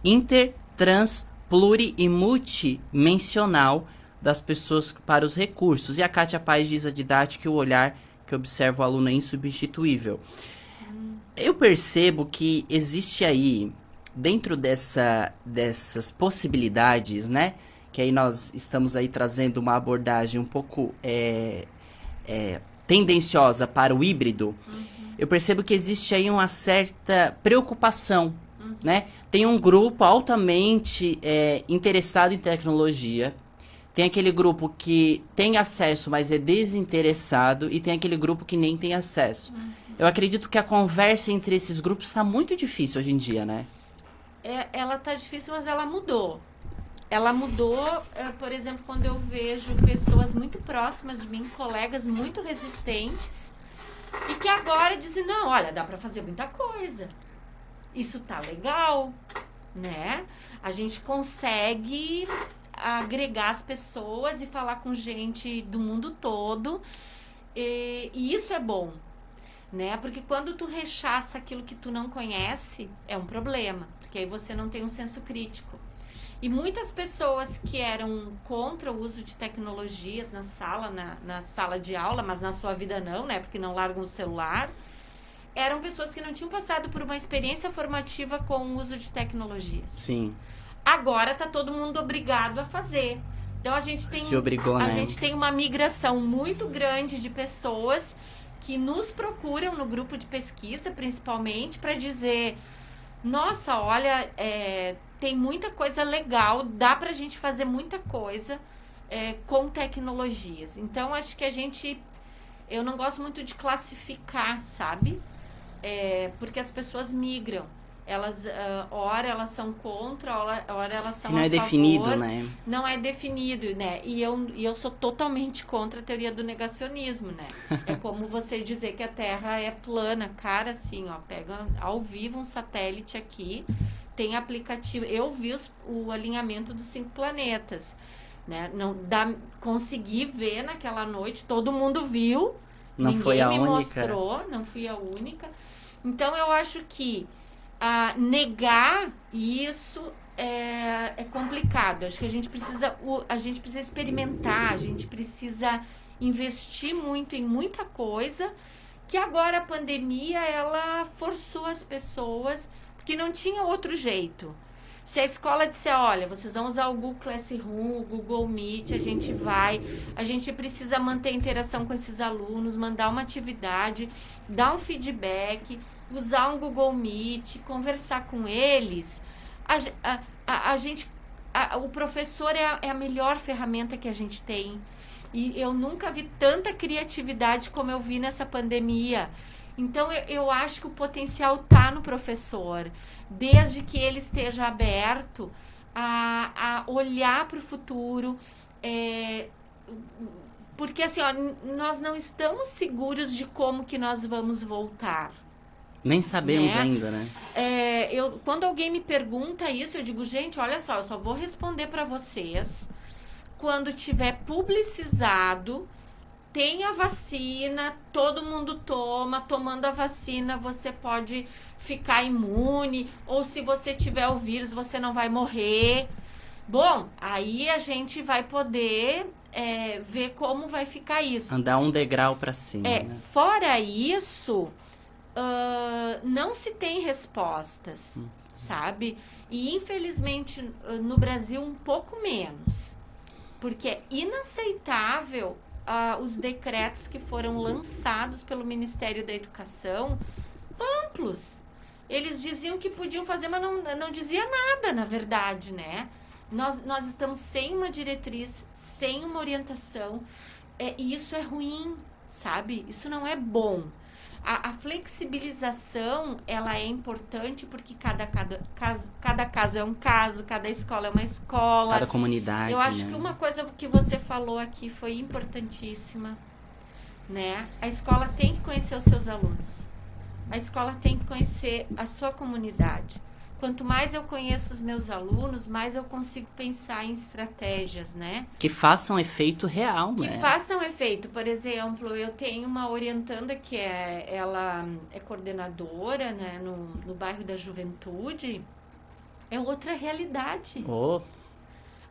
inter, trans, pluri e multidimensional das pessoas para os recursos. E a Kátia Paz diz a didática e o olhar que observa o aluno é insubstituível. Eu percebo que existe aí, dentro dessas possibilidades, né? Que aí nós estamos aí trazendo uma abordagem um pouco tendenciosa para o híbrido. Eu percebo que existe aí uma certa preocupação, né? Tem um grupo altamente interessado em tecnologia, tem aquele grupo que tem acesso, mas é desinteressado, e tem aquele grupo que nem tem acesso. Eu acredito que a conversa entre esses grupos está muito difícil hoje em dia, né? Ela tá difícil, mas ela mudou. Ela mudou, por exemplo, quando eu vejo pessoas muito próximas de mim, colegas muito resistentes, e que agora dizem, não, olha, dá para fazer muita coisa. Isso tá legal, né? A gente consegue agregar as pessoas e falar com gente do mundo todo, e isso é bom. Né? Porque quando tu rechaça aquilo que tu não conhece, é um problema, porque aí você não tem um senso crítico. E muitas pessoas que eram contra o uso de tecnologias na sala de aula, mas na sua vida não, né? Porque não largam o celular, eram pessoas que não tinham passado por uma experiência formativa com o uso de tecnologias. Sim. Agora tá todo mundo obrigado a fazer. Então a gente tem, se obrigou, né? A gente tem uma migração muito grande de pessoas que nos procuram no grupo de pesquisa, principalmente, para dizer, nossa, olha, tem muita coisa legal, dá para a gente fazer muita coisa com tecnologias. Então, acho que eu não gosto muito de classificar, sabe? porque as pessoas migram. Elas, ora elas são contra, ora elas são não a é favor. definido, né? Não é definido, né? E eu sou totalmente contra a teoria do negacionismo, né? É como você dizer que a Terra é plana. Cara, assim, ó, pega ao vivo um satélite aqui, tem aplicativo. Eu vi o alinhamento dos 5 planetas, né? Consegui ver naquela noite, todo mundo viu. Não ninguém foi a me única. mostrou, não fui a única. Então eu acho que negar isso é complicado. Acho que a gente precisa experimentar, a gente precisa investir muito em muita coisa, que agora a pandemia ela forçou as pessoas, porque não tinha outro jeito. Se a escola disser, olha, vocês vão usar o Google Classroom, o Google Meet, a gente precisa manter interação com esses alunos, mandar uma atividade, dar um feedback, usar um Google Meet, conversar com eles, o professor é a melhor ferramenta que a gente tem. E eu nunca vi tanta criatividade como eu vi nessa pandemia. Então, eu acho que o potencial está no professor, desde que ele esteja aberto a olhar para o futuro, porque assim, ó, nós não estamos seguros de como que nós vamos voltar. Nem sabemos né? ainda, né? Quando alguém me pergunta isso, eu digo, gente, olha só, eu só vou responder para vocês quando tiver publicizado, tem a vacina, todo mundo tomando a vacina, você pode ficar imune, ou se você tiver o vírus, você não vai morrer. Bom, aí a gente vai poder ver como vai ficar isso. Andar um degrau para cima, né? Fora isso, não se tem respostas, sabe? E infelizmente no Brasil um pouco menos, porque é inaceitável os decretos que foram lançados pelo Ministério da Educação, amplos. Eles diziam que podiam fazer, mas não dizia nada, na verdade, né? Nós estamos sem uma diretriz, sem uma orientação, e isso é ruim, sabe? Isso não é bom. A flexibilização, ela é importante porque cada caso é um caso, cada escola é uma escola. Cada comunidade, eu acho né? que uma coisa que você falou aqui foi importantíssima, né? A escola tem que conhecer os seus alunos. A escola tem que conhecer a sua comunidade. Quanto mais eu conheço os meus alunos, mais eu consigo pensar em estratégias, né? Que façam efeito real, né? Que façam efeito. Por exemplo, eu tenho uma orientanda que ela é coordenadora, né, no bairro da Juventude. É outra realidade.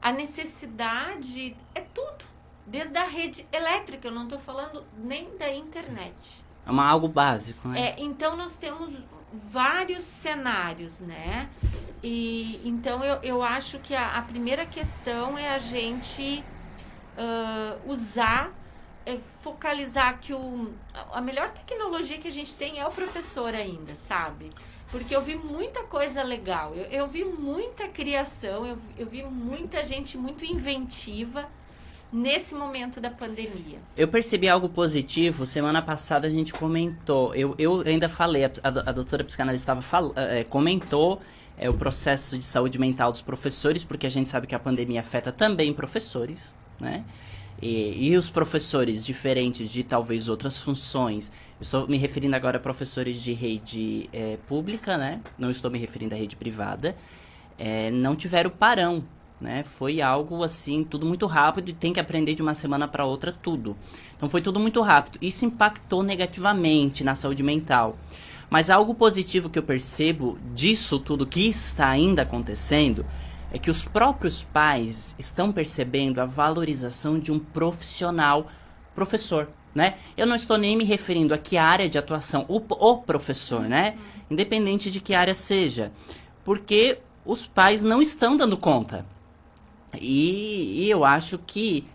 A necessidade é tudo. Desde a rede elétrica, eu não estou falando nem da internet. É algo básico, né? Então, nós temos vários cenários, né? E então eu acho que a primeira questão é a gente focalizar que a melhor tecnologia que a gente tem é o professor ainda, sabe? Porque eu vi muita coisa legal, eu vi muita criação, eu vi muita gente muito inventiva nesse momento da pandemia. Eu percebi algo positivo. Semana passada a gente comentou. Eu ainda falei, a doutora psicanalista comentou o processo de saúde mental dos professores, porque a gente sabe que a pandemia afeta também professores, né? E os professores diferentes de talvez outras funções. Estou me referindo agora a professores de rede pública, né? Não estou me referindo à rede privada. Não tiveram parão. Né? Foi algo assim, tudo muito rápido e tem que aprender de uma semana para outra tudo. Então foi tudo muito rápido. Isso impactou negativamente na saúde mental. Mas algo positivo que eu percebo disso tudo que está ainda acontecendo é que os próprios pais estão percebendo a valorização de um profissional professor, né? Eu não estou nem me referindo a que área de atuação, o professor, né? Independente de que área seja. Porque os pais não estão dando conta. E eu acho que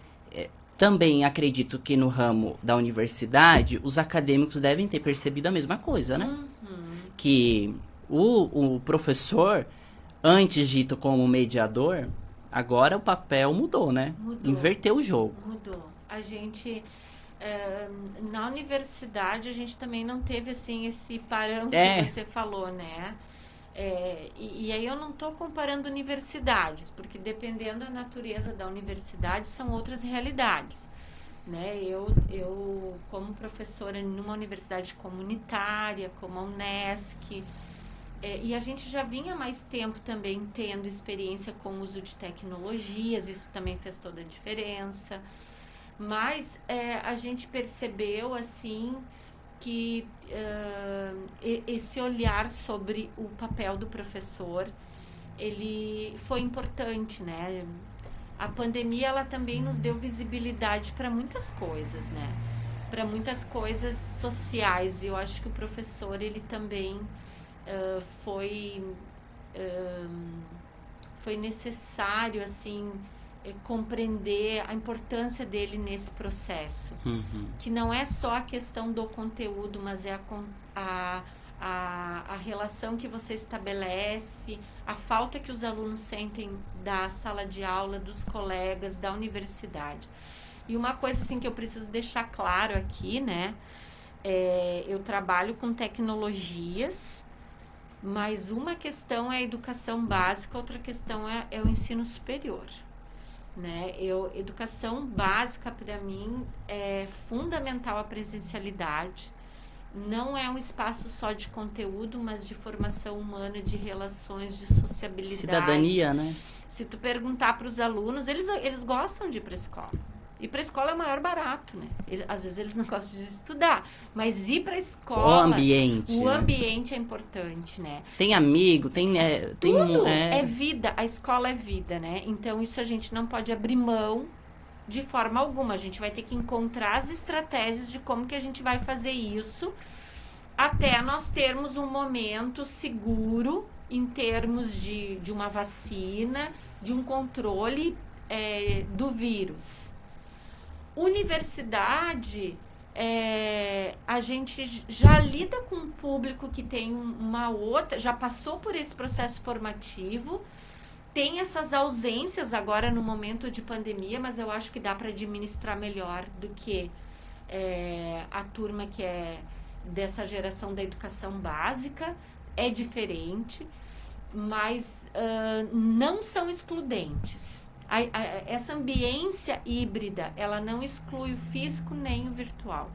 também acredito que no ramo da universidade os acadêmicos devem ter percebido a mesma coisa, né? Que o professor, antes dito como mediador, agora o papel mudou, né? Mudou. Inverteu o jogo. Mudou. A gente Na universidade a gente também não teve assim esse parâmetro que você falou, né? E aí eu não estou comparando universidades, porque dependendo da natureza da universidade são outras realidades, né? Eu como professora numa universidade comunitária, como a Unesc, e a gente já vinha há mais tempo também tendo experiência com o uso de tecnologias, isso também fez toda a diferença. Mas a gente percebeu, assim, que esse olhar sobre o papel do professor, ele foi importante, né? A pandemia, ela também nos deu visibilidade para muitas coisas, né? Para muitas coisas sociais. E eu acho que o professor, ele também foi necessário, assim, compreender a importância dele nesse processo. Que não é só a questão do conteúdo, mas é a relação que você estabelece, a falta que os alunos sentem da sala de aula, dos colegas, da universidade. E uma coisa assim que eu preciso deixar claro aqui, né? Eu trabalho com tecnologias, mas uma questão é a educação básica, outra questão é o ensino superior. Né? Educação básica, para mim, é fundamental a presencialidade. Não é um espaço só de conteúdo, mas de formação humana, de relações, de sociabilidade. Cidadania, né? Se tu perguntar para os alunos, eles gostam de ir para a escola. Ir para a escola é o maior barato, né? Às vezes eles não gostam de estudar, mas ir para a escola... O ambiente. O ambiente é importante, né? Tem amigo, tem... Tudo é vida, a escola é vida, né? Então, isso a gente não pode abrir mão de forma alguma. A gente vai ter que encontrar as estratégias de como que a gente vai fazer isso até nós termos um momento seguro em termos de uma vacina, de um controle do vírus. Universidade, a gente já lida com um público que tem uma outra, já passou por esse processo formativo, tem essas ausências agora no momento de pandemia, mas eu acho que dá para administrar melhor do que a turma que é dessa geração da educação básica. É diferente, mas não são excludentes. Essa ambiência híbrida, ela não exclui o físico nem o virtual.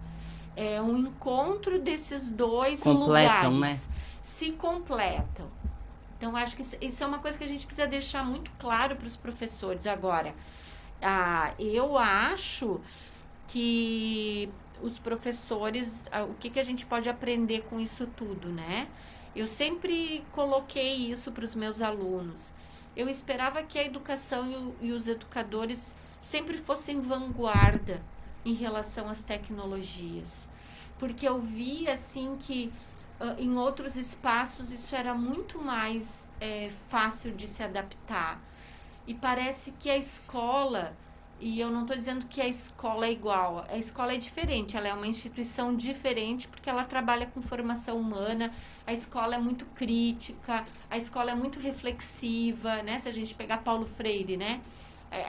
É um encontro desses dois lugares. Né? Se completam. Então, acho que isso é uma coisa que a gente precisa deixar muito claro para os professores. Agora, eu acho que os professores, o que a gente pode aprender com isso tudo, né? Eu sempre coloquei isso para os meus alunos. Eu esperava que a educação e os educadores sempre fossem vanguarda em relação às tecnologias. Porque eu vi, assim, que em outros espaços isso era muito mais fácil de se adaptar. E parece que a escola, e eu não estou dizendo que a escola é igual, a escola é diferente, ela é uma instituição diferente porque ela trabalha com formação humana, a escola é muito crítica, a escola é muito reflexiva, né? Se a gente pegar Paulo Freire, né?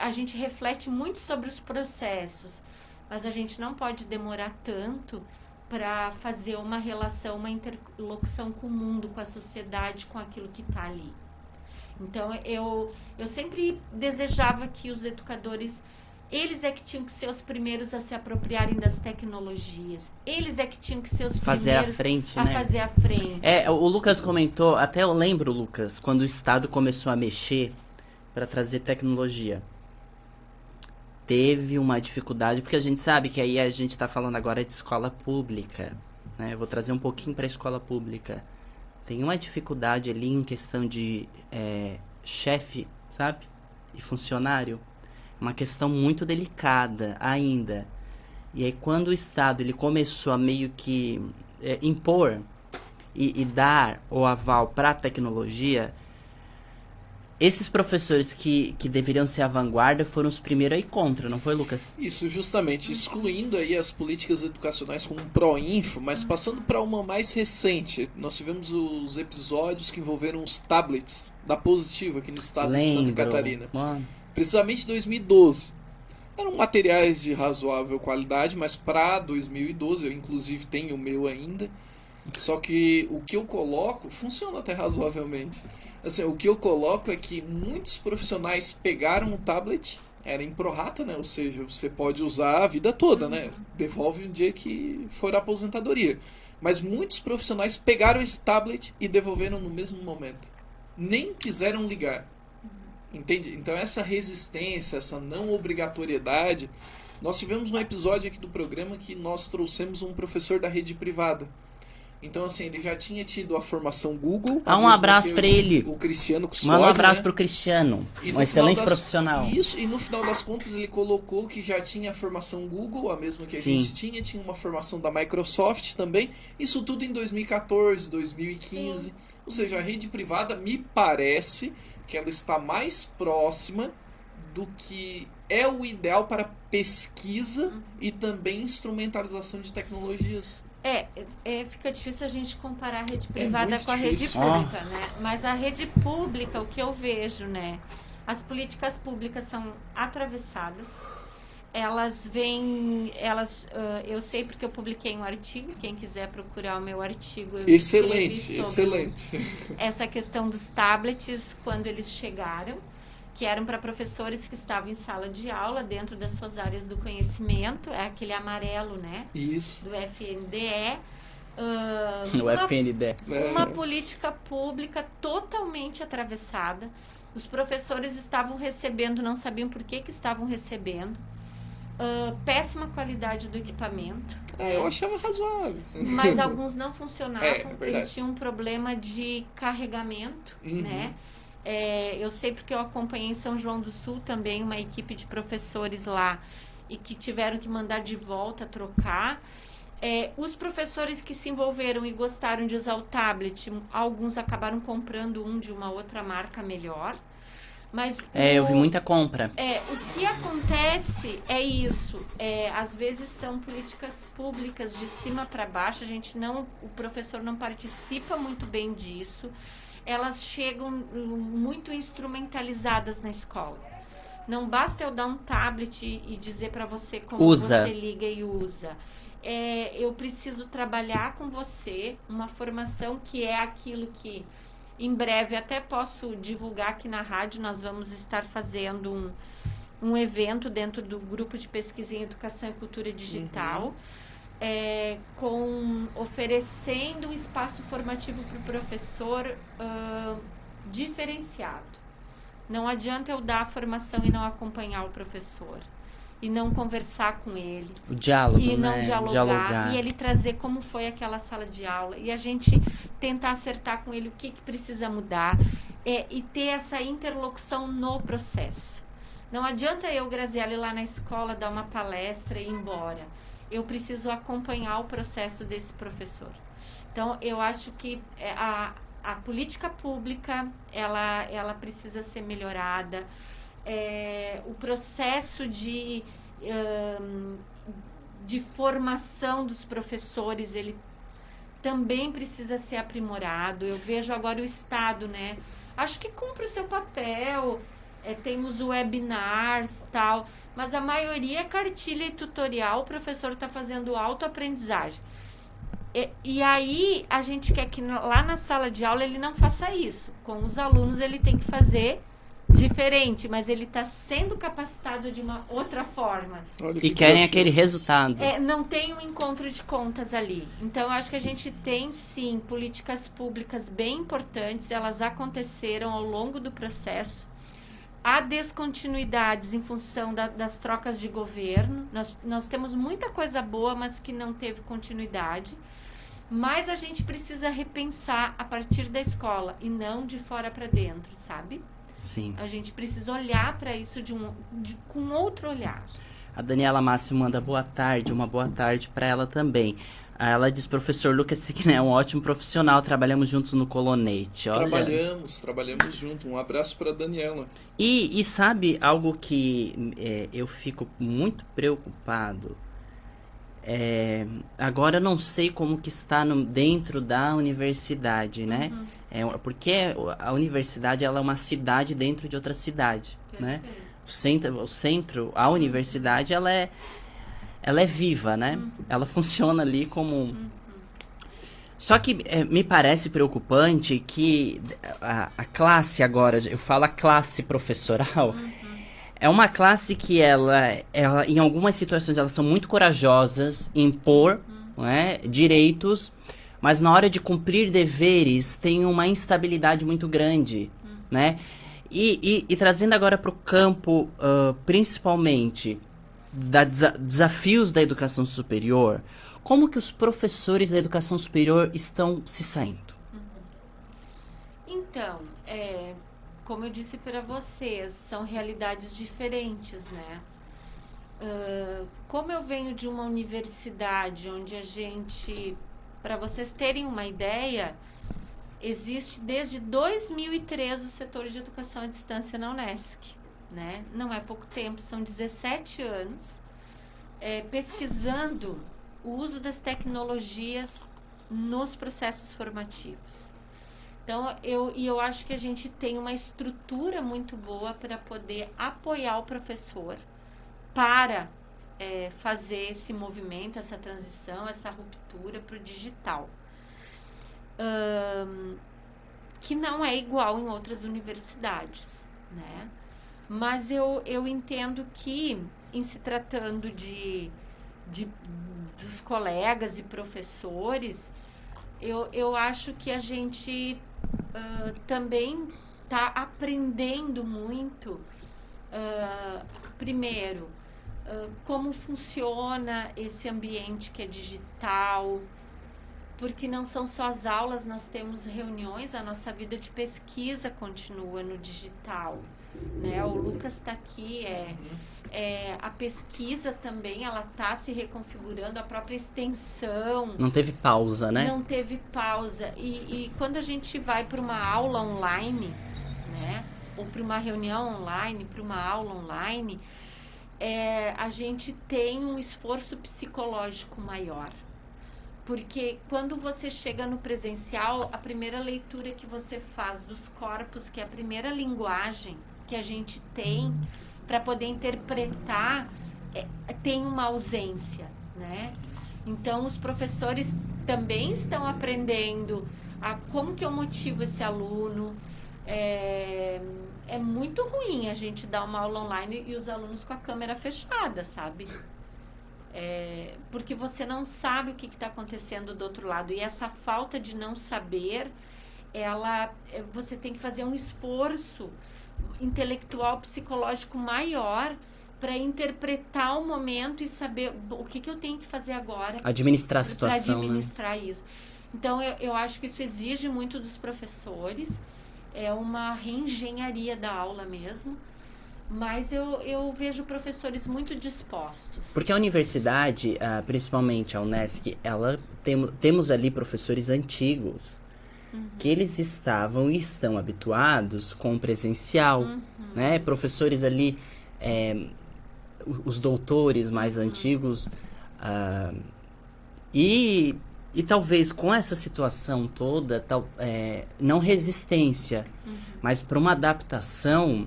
A gente reflete muito sobre os processos, mas a gente não pode demorar tanto para fazer uma relação, uma interlocução com o mundo, com a sociedade, com aquilo que está ali. Então, eu sempre desejava que os educadores, eles é que tinham que ser os primeiros a se apropriarem das tecnologias. Eles é que tinham que ser os fazer primeiros a frente, a né? fazer a frente. O Lucas comentou, até eu lembro, Lucas, quando o Estado começou a mexer para trazer tecnologia. Teve uma dificuldade, porque a gente sabe que aí a gente está falando agora de escola pública, né? Eu vou trazer um pouquinho para a escola pública. Tem uma dificuldade ali em questão de chefe, sabe? E funcionário. Uma questão muito delicada ainda. E aí quando o Estado ele começou a meio que impor e dar o aval para a tecnologia, esses professores que deveriam ser a vanguarda foram os primeiros a ir contra, não foi, Lucas? Isso, justamente, excluindo aí as políticas educacionais como um Proinfo, mas passando para uma mais recente. Nós tivemos os episódios que envolveram os tablets da Positiva aqui no estado de Santa Catarina. Mano. Precisamente em 2012. Eram materiais de razoável qualidade, mas para 2012, eu inclusive tenho o meu ainda. Só que o que eu coloco funciona até razoavelmente. Assim, o que eu coloco é que muitos profissionais pegaram o tablet, era em prorata, né? Ou seja, você pode usar a vida toda, né? Devolve um dia que for a aposentadoria. Mas muitos profissionais pegaram esse tablet e devolveram no mesmo momento. Nem quiseram ligar. Entende? Então essa resistência, essa não obrigatoriedade, nós tivemos um episódio aqui do programa que nós trouxemos um professor da rede privada. Então assim, ele já tinha tido a formação Google. Um abraço para ele. O Cristiano Custódio, manda um abraço, né? pro Cristiano, um excelente profissional. Isso, e no final das contas ele colocou que já tinha a formação Google, a mesma que a gente tinha uma formação da Microsoft também. Isso tudo em 2014, 2015. Sim. Ou seja, a rede privada me parece que ela está mais próxima do que é o ideal para pesquisa e também instrumentalização de tecnologias. Fica difícil a gente comparar a rede privada com a rede pública, né? Mas a rede pública, o que eu vejo, né? As políticas públicas são atravessadas. Eu sei porque eu publiquei um artigo, quem quiser procurar o meu artigo. Excelente. Essa questão dos tablets, quando eles chegaram, que eram para professores que estavam em sala de aula, dentro das suas áreas do conhecimento, é aquele amarelo, né? Isso. Do FNDE. Uma política pública totalmente atravessada. Os professores estavam recebendo, não sabiam por que estavam recebendo. Péssima qualidade do equipamento. Eu achava razoável. Mas alguns não funcionavam. Verdade. Eles tinham um problema de carregamento, né? Eu sei porque eu acompanhei em São João do Sul também uma equipe de professores lá e que tiveram que mandar de volta, trocar. Os professores que se envolveram e gostaram de usar o tablet, alguns acabaram comprando um de uma outra marca melhor. Mas eu vi muita compra. O que acontece é isso. Às vezes são políticas públicas de cima para baixo. O professor não participa muito bem disso. Elas chegam muito instrumentalizadas na escola. Não basta eu dar um tablet e dizer para você como você liga e usa. Eu preciso trabalhar com você uma formação que é aquilo que em breve até posso divulgar aqui na rádio. Nós vamos estar fazendo um evento dentro do grupo de pesquisa em educação e cultura digital, oferecendo um espaço formativo para o professor diferenciado. Não adianta eu dar a formação e não acompanhar o professor, e não conversar com ele, o diálogo, e não né? dialogar, e ele trazer como foi aquela sala de aula, e a gente tentar acertar com ele o que precisa mudar, e ter essa interlocução no processo. Não adianta eu, Graziela, ir lá na escola, dar uma palestra e ir embora. Eu preciso acompanhar o processo desse professor. Então, eu acho que a política pública, ela precisa ser melhorada. O processo de formação dos professores, ele também precisa ser aprimorado. Eu vejo agora o Estado, né? Acho que cumpre o seu papel, tem os webinars, tal, mas a maioria é cartilha e tutorial, o professor está fazendo autoaprendizagem. E aí, a gente quer que lá na sala de aula ele não faça isso. Com os alunos ele tem que fazer diferente, mas ele está sendo capacitado de uma outra forma. E querem aquele resultado. Não tem um encontro de contas ali. Então, eu acho que a gente tem, sim, políticas públicas bem importantes. Elas aconteceram ao longo do processo. Há descontinuidades em função das trocas de governo. Nós temos muita coisa boa, mas que não teve continuidade. Mas a gente precisa repensar a partir da escola e não de fora para dentro, sabe? Sim. A gente precisa olhar para isso com outro olhar. A Daniela Máximo manda boa tarde, uma boa tarde para ela também. Ela diz, professor Lucas Signé é um ótimo profissional, trabalhamos juntos no Colonete. Olha. Trabalhamos juntos. Um abraço para a Daniela. E sabe algo que eu fico muito preocupado? Agora eu não sei como que está dentro da universidade, né? Porque a universidade ela é uma cidade dentro de outra cidade, né? a universidade, ela é viva, né? Ela funciona ali como... Só que me parece preocupante que a classe agora, eu falo a classe professoral, é uma classe que ela, em algumas situações, elas são muito corajosas em impor, não é, direitos, mas na hora de cumprir deveres tem uma instabilidade muito grande, né? E trazendo agora para o campo, principalmente, desafios da educação superior, como que os professores da educação superior estão se saindo? Então, como eu disse para vocês, são realidades diferentes, né? Como eu venho de uma universidade onde a gente, para vocês terem uma ideia, existe desde 2003 o setor de educação à distância na Unesc, né? Não é pouco tempo, são 17 anos pesquisando o uso das tecnologias nos processos formativos. Então, eu acho que a gente tem uma estrutura muito boa para poder apoiar o professor para fazer esse movimento, essa transição, essa ruptura para o digital. Que não é igual em outras universidades, né? Mas eu entendo que, em se tratando dos colegas e professores, eu acho que a gente também está aprendendo muito, primeiro, como funciona esse ambiente que é digital, porque não são só as aulas, nós temos reuniões, a nossa vida de pesquisa continua no digital, né? O Lucas está aqui, a pesquisa também, ela está se reconfigurando, a própria extensão. Não teve pausa, né? Não teve pausa. E quando a gente vai para uma aula online, né? Ou para uma reunião online, para uma aula online, a gente tem um esforço psicológico maior. Porque quando você chega no presencial, a primeira leitura que você faz dos corpos, que é a primeira linguagem que a gente tem para poder interpretar, tem uma ausência, né? Então, os professores também estão aprendendo a como que eu motivo esse aluno. É muito ruim a gente dar uma aula online e os alunos com a câmera fechada, sabe? Porque você não sabe o que está acontecendo do outro lado. E essa falta de não saber, você tem que fazer um esforço intelectual, psicológico maior para interpretar o momento e saber o que eu tenho que fazer agora. Administrar a situação, para administrar, né? Isso. Então, eu acho que isso exige muito dos professores. É uma reengenharia da aula mesmo. Mas eu vejo professores muito dispostos. Porque a universidade, principalmente a Unesc, temos ali professores antigos, que eles estavam e estão habituados com o presencial, né? Professores ali, os doutores mais antigos, e talvez com essa situação toda, não resistência, mas para uma adaptação...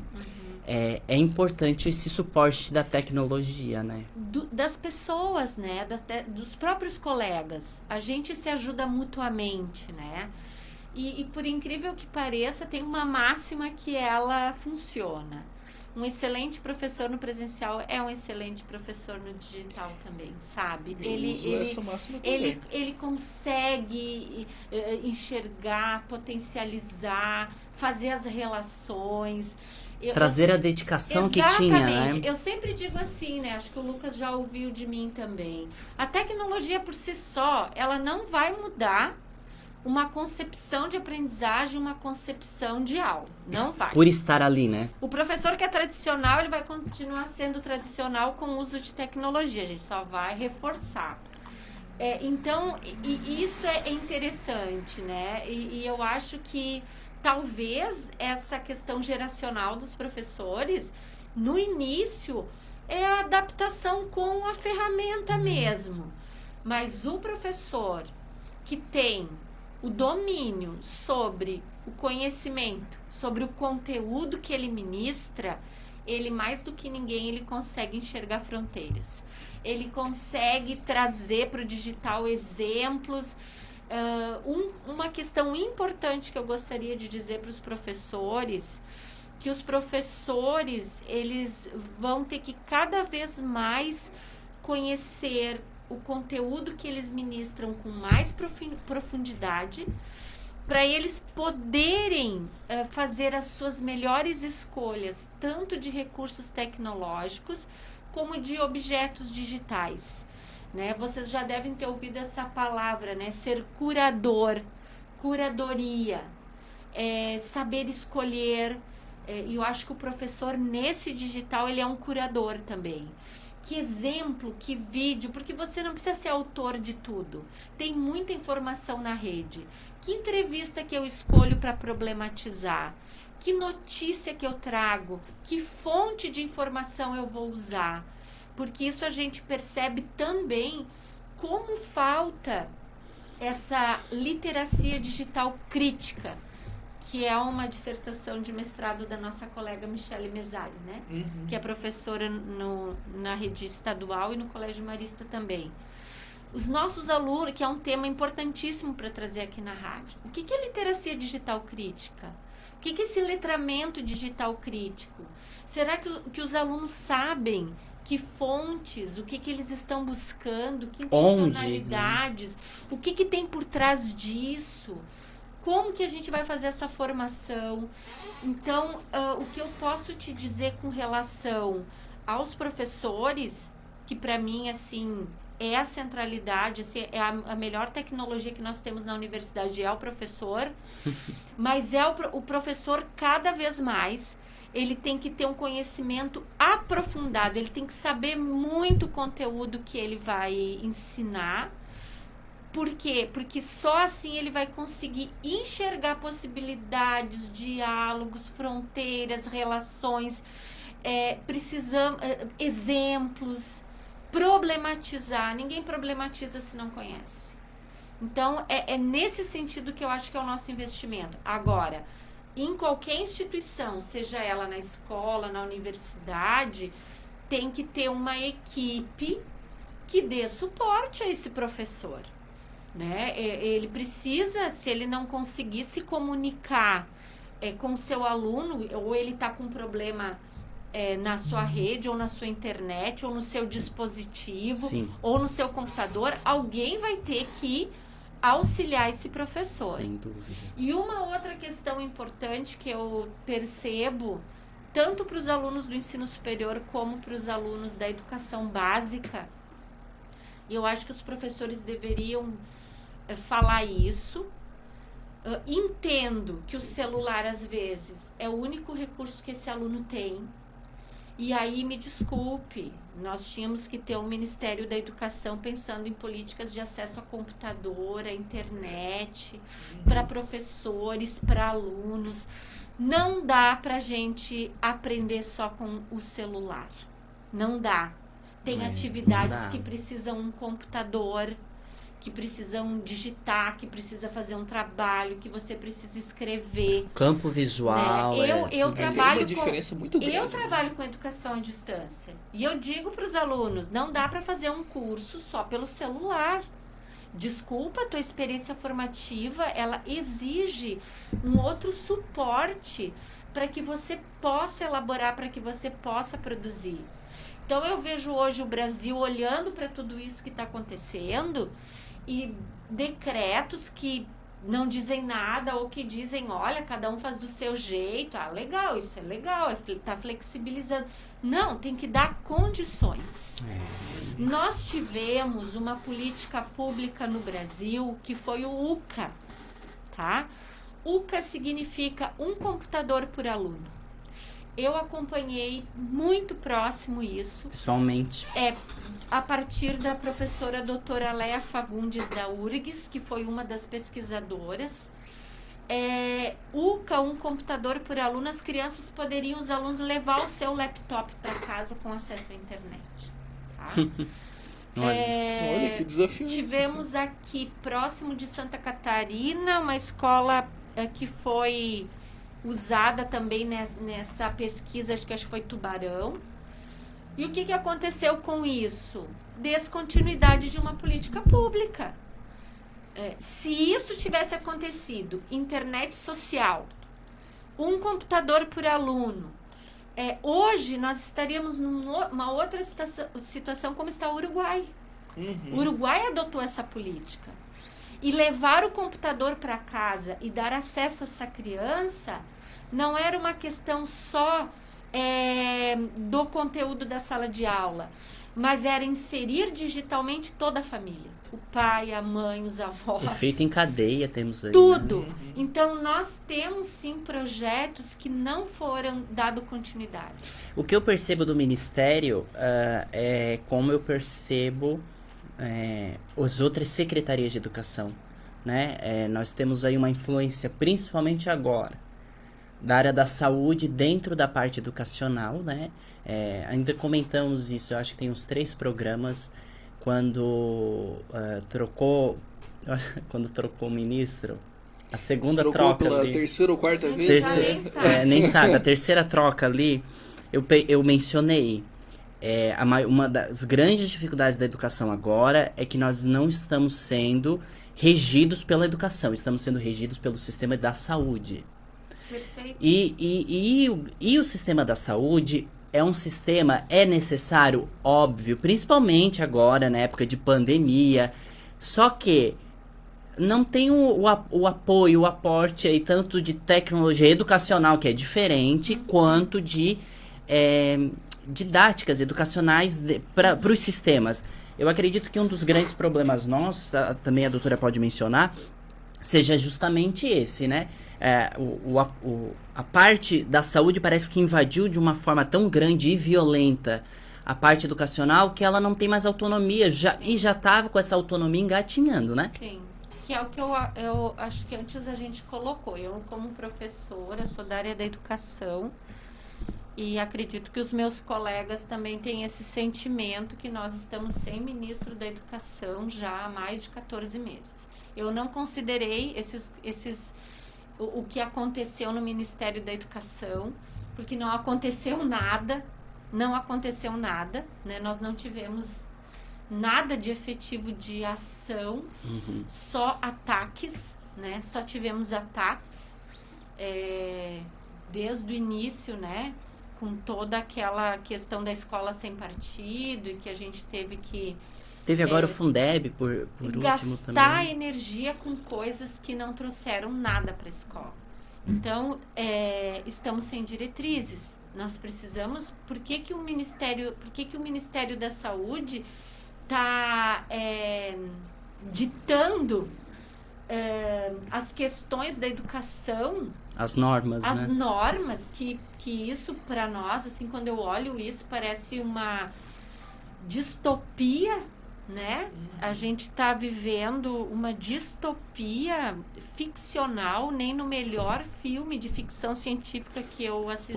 É importante esse suporte da tecnologia, né? Das pessoas, né? Dos próprios colegas. A gente se ajuda mutuamente, né? E por incrível que pareça, tem uma máxima que ela funciona. Um excelente professor no presencial é um excelente professor no digital também, sabe? Essa máxima também. Ele consegue enxergar, potencializar, fazer as relações... Trazer a dedicação que tinha, né? Eu sempre digo assim, né? Acho que o Lucas já ouviu de mim também. A tecnologia por si só, ela não vai mudar uma concepção de aprendizagem, uma concepção de aula. Não vai. Por estar ali, né? O professor que é tradicional, ele vai continuar sendo tradicional com o uso de tecnologia. A gente só vai reforçar. Então, isso é interessante, né? E eu acho que talvez essa questão geracional dos professores, no início, é a adaptação com a ferramenta mesmo. Mas o professor que tem o domínio sobre o conhecimento, sobre o conteúdo que ele ministra, ele mais do que ninguém, ele consegue enxergar fronteiras. Ele consegue trazer para o digital exemplos. Uma questão importante que eu gostaria de dizer para os professores, que os professores, eles vão ter que cada vez mais conhecer o conteúdo que eles ministram com mais profundidade, para eles poderem fazer as suas melhores escolhas, tanto de recursos tecnológicos, como de objetos digitais. Né? Vocês já devem ter ouvido essa palavra, né? Ser curador, curadoria, saber escolher. E eu acho que o professor, nesse digital, ele é um curador também. Que exemplo, que vídeo, porque você não precisa ser autor de tudo. Tem muita informação na rede. Que entrevista que eu escolho para problematizar? Que notícia que eu trago? Que fonte de informação eu vou usar? Porque isso a gente percebe também como falta essa literacia digital crítica, que é uma dissertação de mestrado da nossa colega Michele Mesari, né? Que é professora na rede estadual e no Colégio Marista também. Os nossos alunos, que é um tema importantíssimo para trazer aqui na rádio. O que é literacia digital crítica? O que é esse letramento digital crítico? Será que os alunos sabem que fontes, o que eles estão buscando, que intencionalidades, o que tem por trás disso? Como que a gente vai fazer essa formação? Então, o que eu posso te dizer com relação aos professores, que para mim, assim, é a centralidade, assim, é a melhor tecnologia que nós temos na universidade, é o professor, mas o professor cada vez mais, ele tem que ter um conhecimento aprofundado, ele tem que saber muito o conteúdo que ele vai ensinar. Por quê? Porque só assim ele vai conseguir enxergar possibilidades, diálogos, fronteiras, relações, exemplos, problematizar. Ninguém problematiza se não conhece. Então, é nesse sentido que eu acho que é o nosso investimento. Agora, em qualquer instituição, seja ela na escola, na universidade, tem que ter uma equipe que dê suporte a esse professor. Né? Ele precisa, se ele não conseguir se comunicar com o seu aluno, ou ele está com um problema na sua rede, ou na sua internet, ou no seu dispositivo, Sim. ou no seu computador, alguém vai ter que auxiliar esse professor. Sem dúvida. E uma outra questão importante que eu percebo, tanto para os alunos do ensino superior como para os alunos da educação básica, e eu acho que os professores deveriam falar isso. Entendo que o celular, às vezes, é o único recurso que esse aluno tem. E aí, me desculpe, nós tínhamos que ter um Ministério da Educação pensando em políticas de acesso a computador, a internet, para professores, para alunos. Não dá para a gente aprender só com o celular. Não dá. Tem atividades que precisam um computador, que precisam digitar, que precisa fazer um trabalho, que você precisa escrever. Campo visual. Né? Eu trabalho uma diferença muito grande. Eu trabalho com educação à distância. E eu digo para os alunos, não dá para fazer um curso só pelo celular. Desculpa, a tua experiência formativa, ela exige um outro suporte para que você possa elaborar, para que você possa produzir. Então, eu vejo hoje o Brasil olhando para tudo isso que está acontecendo e decretos que não dizem nada ou que dizem, olha, cada um faz do seu jeito. Ah, legal, isso é legal, está flexibilizando. Não, tem que dar condições. Nós tivemos uma política pública no Brasil que foi o UCA, tá? UCA significa um computador por aluno. Eu acompanhei muito próximo isso. Pessoalmente. A partir da professora doutora Léa Fagundes da URGS, que foi uma das pesquisadoras. UCA, um computador por aluno, as crianças poderiam, os alunos, levar o seu laptop para casa com acesso à internet. Tá? Olha que desafio. Tivemos aqui, próximo de Santa Catarina, uma escola que foi usada também nessa pesquisa, acho que foi Tubarão. E o que aconteceu com isso? Descontinuidade de uma política pública. Se isso tivesse acontecido, internet social, um computador por aluno, hoje nós estaríamos numa outra situação como está o Uruguai. O Uruguai adotou essa política. E levar o computador para casa e dar acesso a essa criança não era uma questão só do conteúdo da sala de aula, mas era inserir digitalmente toda a família. O pai, a mãe, os avós. Efeito em cadeia temos aí. Tudo. Né? Então, nós temos, sim, projetos que não foram dado continuidade. O que eu percebo do Ministério é como eu percebo as outras secretarias de educação. Né? Nós temos aí uma influência, principalmente agora, da área da saúde dentro da parte educacional, né? Ainda comentamos isso, eu acho que tem uns 3 programas quando trocou o ministro, a segunda Trocou troca pela ali, terceira ou quarta vez, né? nem sabe, a terceira troca ali, eu mencionei, uma das grandes dificuldades da educação agora é que nós não estamos sendo regidos pela educação, estamos sendo regidos pelo sistema da saúde. Perfeito. E o sistema da saúde é necessário, óbvio, principalmente agora, na época de pandemia, só que não tem o apoio, o aporte aí, tanto de tecnologia educacional, que é diferente, quanto de didáticas educacionais para os sistemas. Eu acredito que um dos grandes problemas nossos, também a doutora pode mencionar, seja justamente esse, né? A parte da saúde parece que invadiu de uma forma tão grande e violenta a parte educacional que ela não tem mais autonomia, já estava com essa autonomia engatinhando, né? Sim, que é o que eu acho que antes a gente colocou. Eu, como professora, sou da área da educação e acredito que os meus colegas também têm esse sentimento que nós estamos sem ministro da educação já há mais de 14 meses. Eu não considerei o que aconteceu no Ministério da Educação, porque não aconteceu nada, né? Nós não tivemos nada de efetivo de ação, só ataques, né? Só tivemos ataques desde o início, né? Com toda aquela questão da escola sem partido e que a gente teve que... Teve agora o Fundeb, por último também. Gastar energia com coisas que não trouxeram nada para a escola. Então, estamos sem diretrizes. Nós precisamos... Por que o Ministério da Saúde está ditando as questões da educação? As normas, as né? normas, que isso para nós, assim, quando eu olho isso, parece uma distopia, né? A gente está vivendo uma distopia ficcional, nem no melhor filme de ficção científica que eu assisti.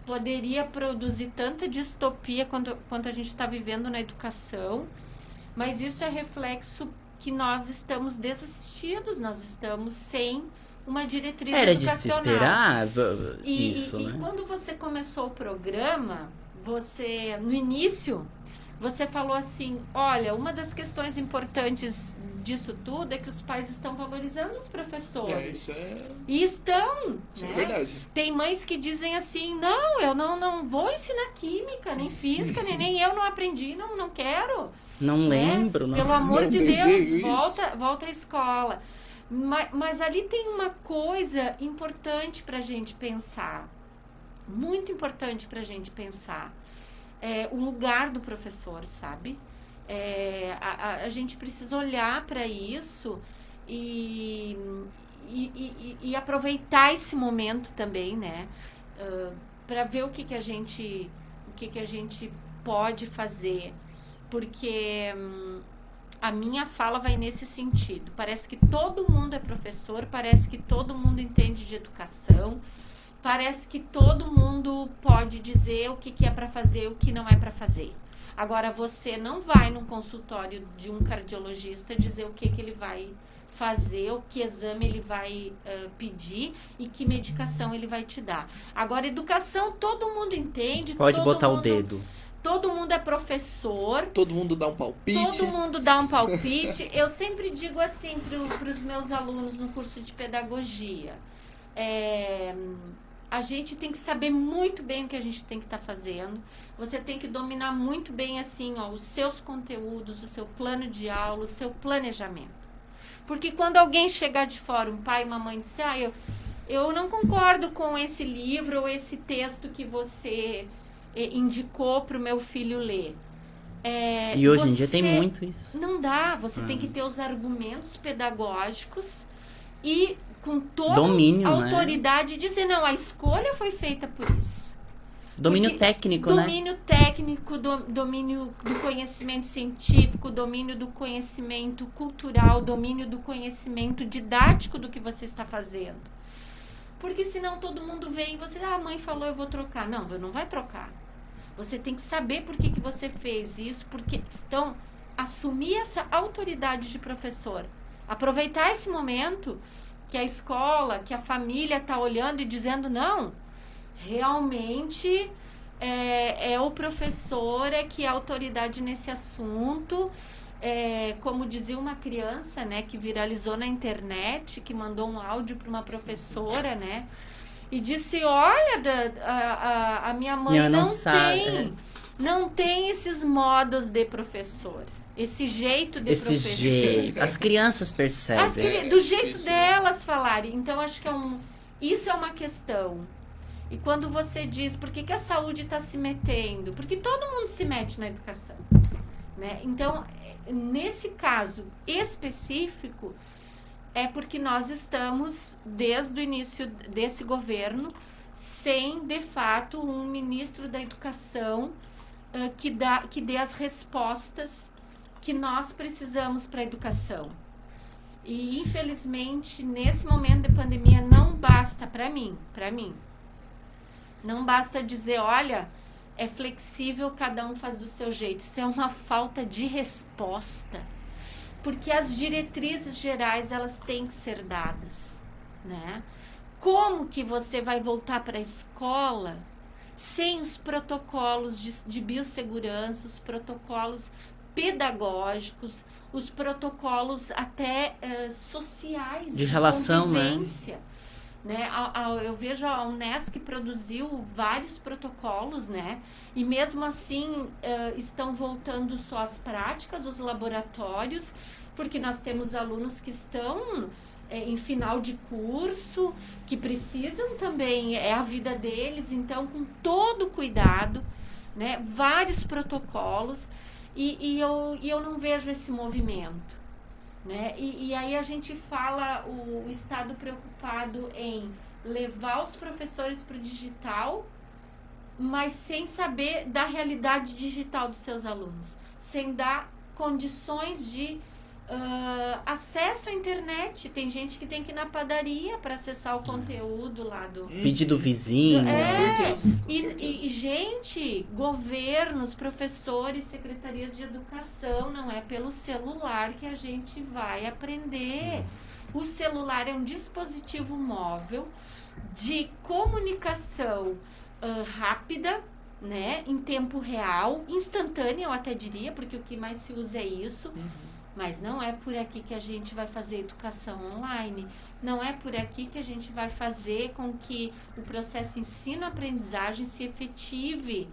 Poderia produzir tanta distopia quanto a gente está vivendo na educação, mas isso é reflexo que nós estamos desassistidos, nós estamos sem uma diretriz educacional. Era de se esperar isso, né? E quando você começou o programa, no início, você falou assim, olha, uma das questões importantes disso tudo é que os pais estão valorizando os professores. E estão, isso, né? É verdade. Tem mães que dizem assim, não, eu não vou ensinar química, nem física, nem eu não aprendi, não quero. Não lembro, não. Pelo amor não de Deus, volta à escola. Mas ali tem uma coisa importante para a gente pensar, muito importante para a gente pensar, o lugar do professor, sabe? A gente precisa olhar para isso e aproveitar esse momento também, né? Para ver o que a gente pode fazer, porque a minha fala vai nesse sentido. Parece que todo mundo é professor, parece que todo mundo entende de educação, parece que todo mundo pode dizer o que é para fazer, o que não é para fazer. Agora, você não vai num consultório de um cardiologista dizer o que ele vai fazer, que exame ele vai pedir e que medicação ele vai te dar. Agora, educação, todo mundo entende. Pode todo botar mundo, o dedo. Todo mundo é professor. Todo mundo dá um palpite. Todo mundo dá um palpite. Eu sempre digo assim para os meus alunos no curso de pedagogia. A gente tem que saber muito bem o que a gente tem que estar fazendo. Você tem que dominar muito bem assim, os seus conteúdos, o seu plano de aula, o seu planejamento. Porque quando alguém chegar de fora, um pai e uma mãe disser, eu não concordo com esse livro ou esse texto que você indicou para o meu filho ler. E hoje em dia tem muito isso. Não dá, você tem que ter os argumentos pedagógicos e com toda domínio, a autoridade, dizer, não, a escolha foi feita por isso. Domínio técnico, né? Domínio técnico, domínio do conhecimento científico, domínio do conhecimento cultural, domínio do conhecimento didático do que você está fazendo. Porque senão todo mundo vem e você, a mãe falou, eu vou trocar. Não, não vai trocar. Você tem que saber por que você fez isso, porque... Então, assumir essa autoridade de professor. Aproveitar esse momento que a escola, que a família está olhando e dizendo, não, realmente o professor que é autoridade nesse assunto. Como dizia uma criança, né, que viralizou na internet, que mandou um áudio para uma professora, né, e disse, olha, a minha mãe não tem esses modos de professor. Esse jeito de professor. Esse jeito. As crianças percebem. Do jeito delas falarem. Então, acho que isso é uma questão. E quando você diz, por que a saúde está se metendo? Porque todo mundo se mete na educação. Né? Então, nesse caso específico, é porque nós estamos, desde o início desse governo, sem, de fato, um ministro da educação que dê as respostas que nós precisamos para a educação. E, infelizmente, nesse momento de pandemia, não basta, para mim, não basta dizer, olha, é flexível, cada um faz do seu jeito. Isso é uma falta de resposta. Porque as diretrizes gerais, elas têm que ser dadas, né? Como que você vai voltar para a escola sem os protocolos de biossegurança, os protocolos pedagógicos, os protocolos até sociais de relação, convivência, né? Eu vejo a Unesc produziu vários protocolos, né? E mesmo assim estão voltando só as práticas, os laboratórios, porque nós temos alunos que estão em final de curso, que precisam também, a vida deles, então com todo cuidado, né? Vários protocolos. E eu não vejo esse movimento, né? E aí a gente fala o Estado preocupado em levar os professores para o digital, mas sem saber da realidade digital dos seus alunos, sem dar condições de acesso à internet. Tem gente que tem que ir na padaria para acessar o conteúdo lá do... Pedir do vizinho. Com certeza. E, gente, governos, professores, secretarias de educação, não é pelo celular que a gente vai aprender. O celular é um dispositivo móvel de comunicação rápida, né, em tempo real, instantânea, eu até diria, porque o que mais se usa é isso. Mas não é por aqui que a gente vai fazer educação online. Não é por aqui que a gente vai fazer com que o processo ensino-aprendizagem se efetive.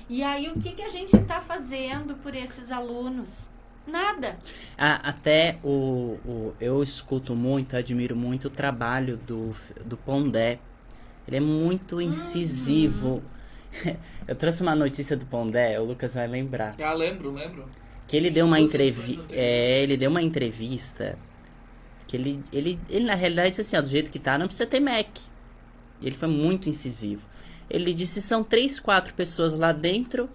E aí, o que a gente está fazendo por esses alunos? Nada. Até eu escuto muito, admiro muito o trabalho do Pondé. Ele é muito incisivo. Eu trouxe uma notícia do Pondé, o Lucas vai lembrar. Lembro. Que ele deu uma entrevista. Ele deu uma entrevista. Que ele na realidade disse assim, do jeito que tá, não precisa ter Mac. Ele foi muito incisivo. Ele disse, são 3, 4 pessoas lá dentro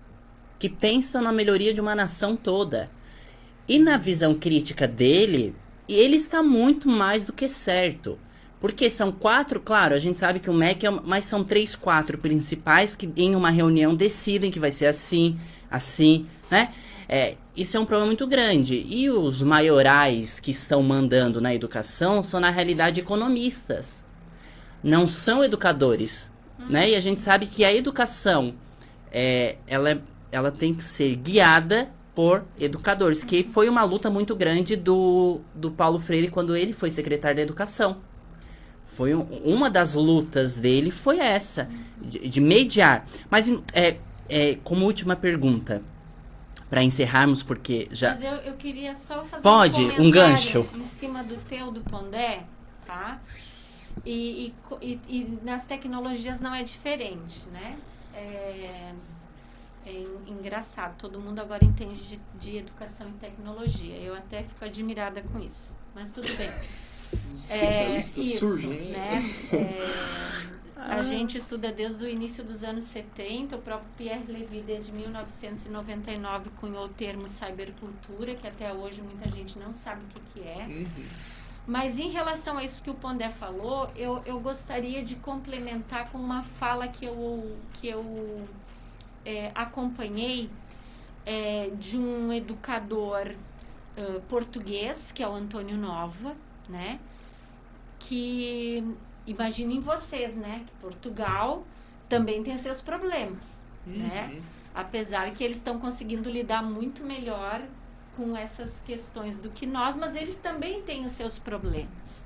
que pensam na melhoria de uma nação toda. E na visão crítica dele, ele está muito mais do que certo. Porque são 4, claro, a gente sabe que o Mac mas são 3, 4 principais que em uma reunião decidem que vai ser assim, né? Isso é um problema muito grande. E os maiorais que estão mandando na educação são, na realidade, economistas. Não são educadores. Né? E a gente sabe que a educação, ela tem que ser guiada por educadores, que foi uma luta muito grande do Paulo Freire quando ele foi secretário da Educação. Foi uma das lutas dele foi essa, de mediar. Mas, como última pergunta, para encerrarmos, porque já... Mas eu queria só fazer Pode, um gancho em cima do Pondé, tá? E nas tecnologias não é diferente, né? É engraçado, todo mundo agora entende de educação e tecnologia. Eu até fico admirada com isso, mas tudo bem. Os especialistas surgem, né? A gente estuda desde o início dos anos 70, o próprio Pierre Levy, desde 1999, cunhou o termo cybercultura, que até hoje muita gente não sabe o que é. Mas em relação a isso que o Pondé falou, eu gostaria de complementar com uma fala que eu acompanhei de um educador português, que é o Antônio Nova, né? Que, imaginem vocês, né? Que Portugal também tem seus problemas, né? Apesar que eles estão conseguindo lidar muito melhor com essas questões do que nós, mas eles também têm os seus problemas.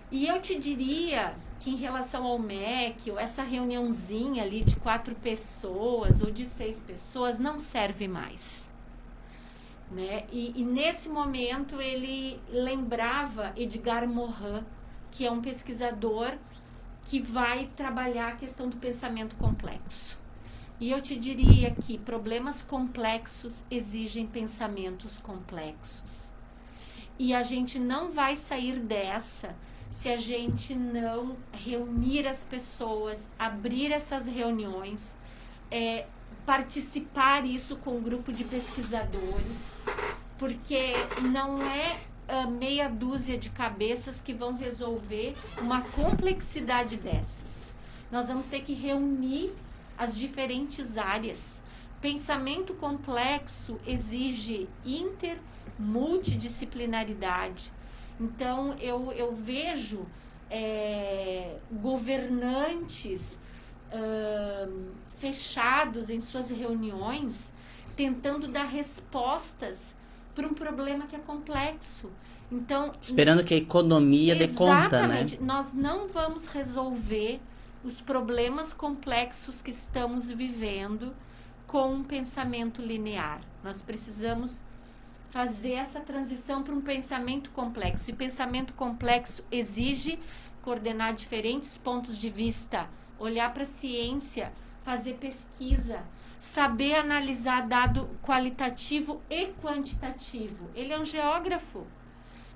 E eu te diria que em relação ao MEC, ou essa reuniãozinha ali de 4 pessoas ou de 6 pessoas, não serve mais. Né? E nesse momento ele lembrava Edgar Morin, que é um pesquisador que vai trabalhar a questão do pensamento complexo. E eu te diria que problemas complexos exigem pensamentos complexos. E a gente não vai sair dessa se a gente não reunir as pessoas, abrir essas reuniões, participar isso com um grupo de pesquisadores, porque não é meia dúzia de cabeças que vão resolver uma complexidade dessas. Nós vamos ter que reunir as diferentes áreas. Pensamento complexo exige multidisciplinaridade. Então, eu vejo governantes fechados em suas reuniões, tentando dar respostas para um problema que é complexo. Então, esperando que a economia dê conta, né? Exatamente. Nós não vamos resolver os problemas complexos que estamos vivendo com um pensamento linear. Nós precisamos fazer essa transição para um pensamento complexo. E pensamento complexo exige coordenar diferentes pontos de vista, olhar para a ciência, fazer pesquisa, saber analisar dado qualitativo e quantitativo. Ele é um geógrafo.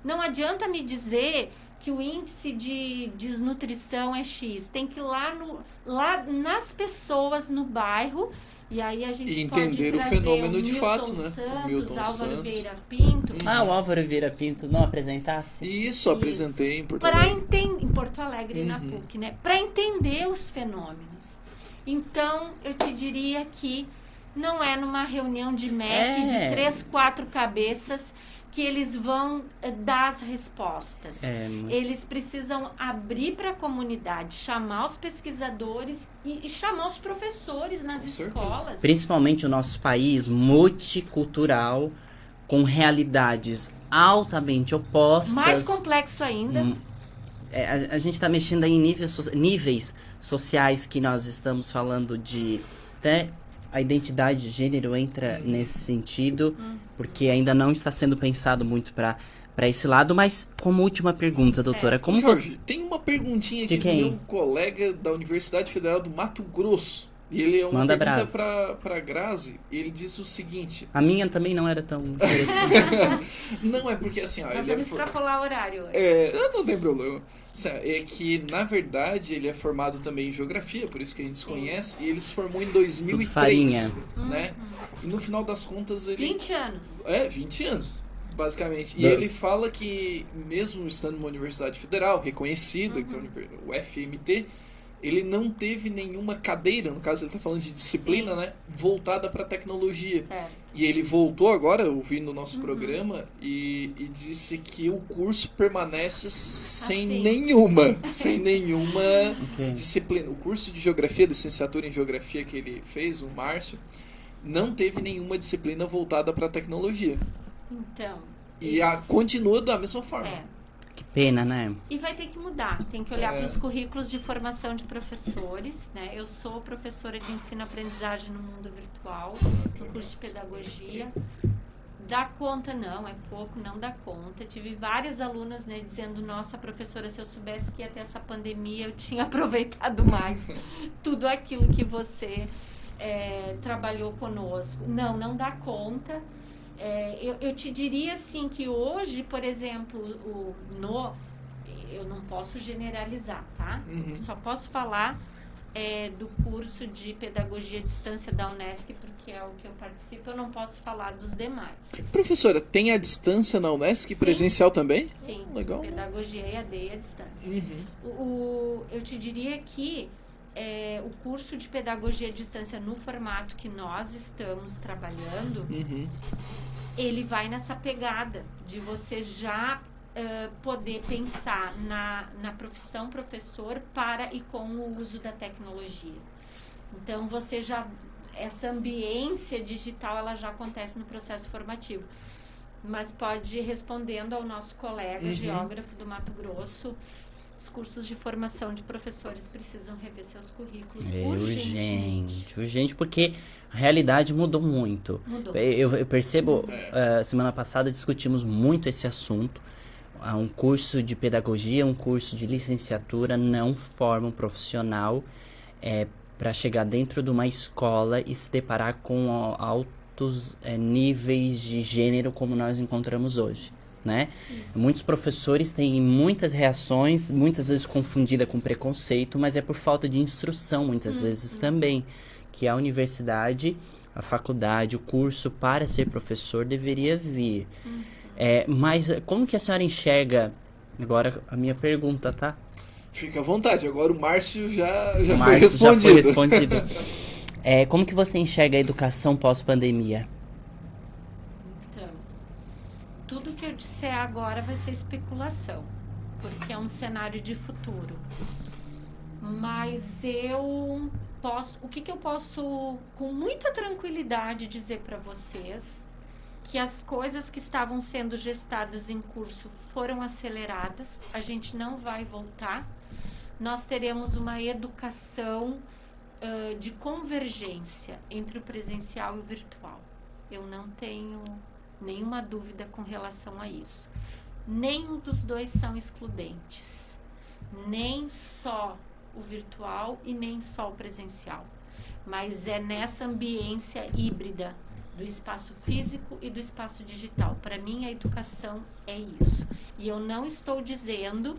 Não adianta me dizer que o índice de desnutrição é X. Tem que ir lá nas pessoas no bairro, e aí a gente entender pode o fenômeno de Milton fato, né? Santos, O Milton Álvaro Santos. Vieira Pinto. O Álvaro Vieira Pinto não apresentasse? Isso, apresentei em Porto Alegre. Em Porto Alegre, na PUC, né? Para entender os fenômenos. Então, eu te diria que não é numa reunião de MEC de 3, 4 cabeças que eles vão dar as respostas. Eles precisam abrir para a comunidade, chamar os pesquisadores e chamar os professores nas escolas. Principalmente o nosso país multicultural, com realidades altamente opostas. Mais complexo ainda. A gente está mexendo aí em níveis sociais que nós estamos falando de... Até a identidade de gênero entra nesse sentido, porque ainda não está sendo pensado muito para esse lado. Mas, como última pergunta, doutora, como Jorge, você... tem uma perguntinha aqui De quem? do meu colega da Universidade Federal do Mato Grosso. E ele é uma Manda pergunta para a Grazi. Ele diz o seguinte... A minha também não era tão interessante. Não, é porque assim... Ó, Nós ele vamos extrapolar o horário hoje. Não tem problema. É que, na verdade, ele é formado também em geografia, por isso que a gente se conhece, e ele se formou em 2003. Farinha. Né? E no final das contas ele... 20 anos. 20 anos, basicamente. E ele fala que, mesmo estando numa universidade federal, reconhecida, que é o FMT, ele não teve nenhuma cadeira, no caso ele está falando de disciplina, Sim. né, voltada para tecnologia. Certo. E ele voltou agora, ouvindo o nosso programa, e disse que o curso permanece sem Assim. nenhuma Ok. disciplina. O curso de geografia, licenciatura em geografia que ele fez, o Márcio, não teve nenhuma disciplina voltada para tecnologia. Então. E continua da mesma forma. É. Que pena, né? E vai ter que mudar, tem que olhar É. para os currículos de formação de professores, né? Eu sou professora de ensino-aprendizagem no mundo virtual, no curso de pedagogia. Dá conta não, é pouco, não dá conta. Tive várias alunas, né, dizendo, nossa, professora, se eu soubesse que ia ter essa pandemia, eu tinha aproveitado mais tudo aquilo que você trabalhou conosco. Não dá conta. Eu te diria assim que hoje, por exemplo, eu não posso generalizar, tá? Uhum. Só posso falar do curso de pedagogia à distância da Unesc, porque é o que eu participo, eu não posso falar dos demais. Professora, tem a distância na Unesc Sim. presencial também? Sim, Legal. pedagogia EAD e à distância. Uhum. Eu te diria que o curso de pedagogia à distância no formato que nós estamos trabalhando, Uhum. ele vai nessa pegada de você já poder pensar na profissão professor para e com o uso da tecnologia. Então, essa ambiência digital, ela já acontece no processo formativo. Mas pode ir respondendo ao nosso colega geógrafo do Mato Grosso, os cursos de formação de professores precisam rever seus currículos urgentemente. Urgente, porque a realidade mudou muito. Mudou. Eu percebo, semana passada discutimos muito esse assunto. Um curso de pedagogia, um curso de licenciatura não forma um profissional para chegar dentro de uma escola e se deparar com altos níveis de gênero como nós encontramos hoje, né? Muitos professores têm muitas reações, muitas vezes confundida com preconceito, mas é por falta de instrução, muitas vezes também, que a universidade, a faculdade, o curso para ser professor deveria vir. Mas como que a senhora enxerga, agora a minha pergunta, tá? Fica à vontade, agora o Márcio já O foi Márcio respondido. já foi respondido. Como que você enxerga a educação pós-pandemia? Então, tudo que eu disser agora vai ser especulação, porque é um cenário de futuro. Mas o que eu posso com muita tranquilidade dizer para vocês, que as coisas que estavam sendo gestadas em curso foram aceleradas, a gente não vai voltar. Nós teremos uma educação de convergência entre o presencial e o virtual. Eu não tenho nenhuma dúvida com relação a isso. Nenhum dos dois são excludentes. Nem só o virtual e nem só o presencial. Mas é nessa ambiência híbrida do espaço físico e do espaço digital. Para mim, a educação é isso. E eu não estou dizendo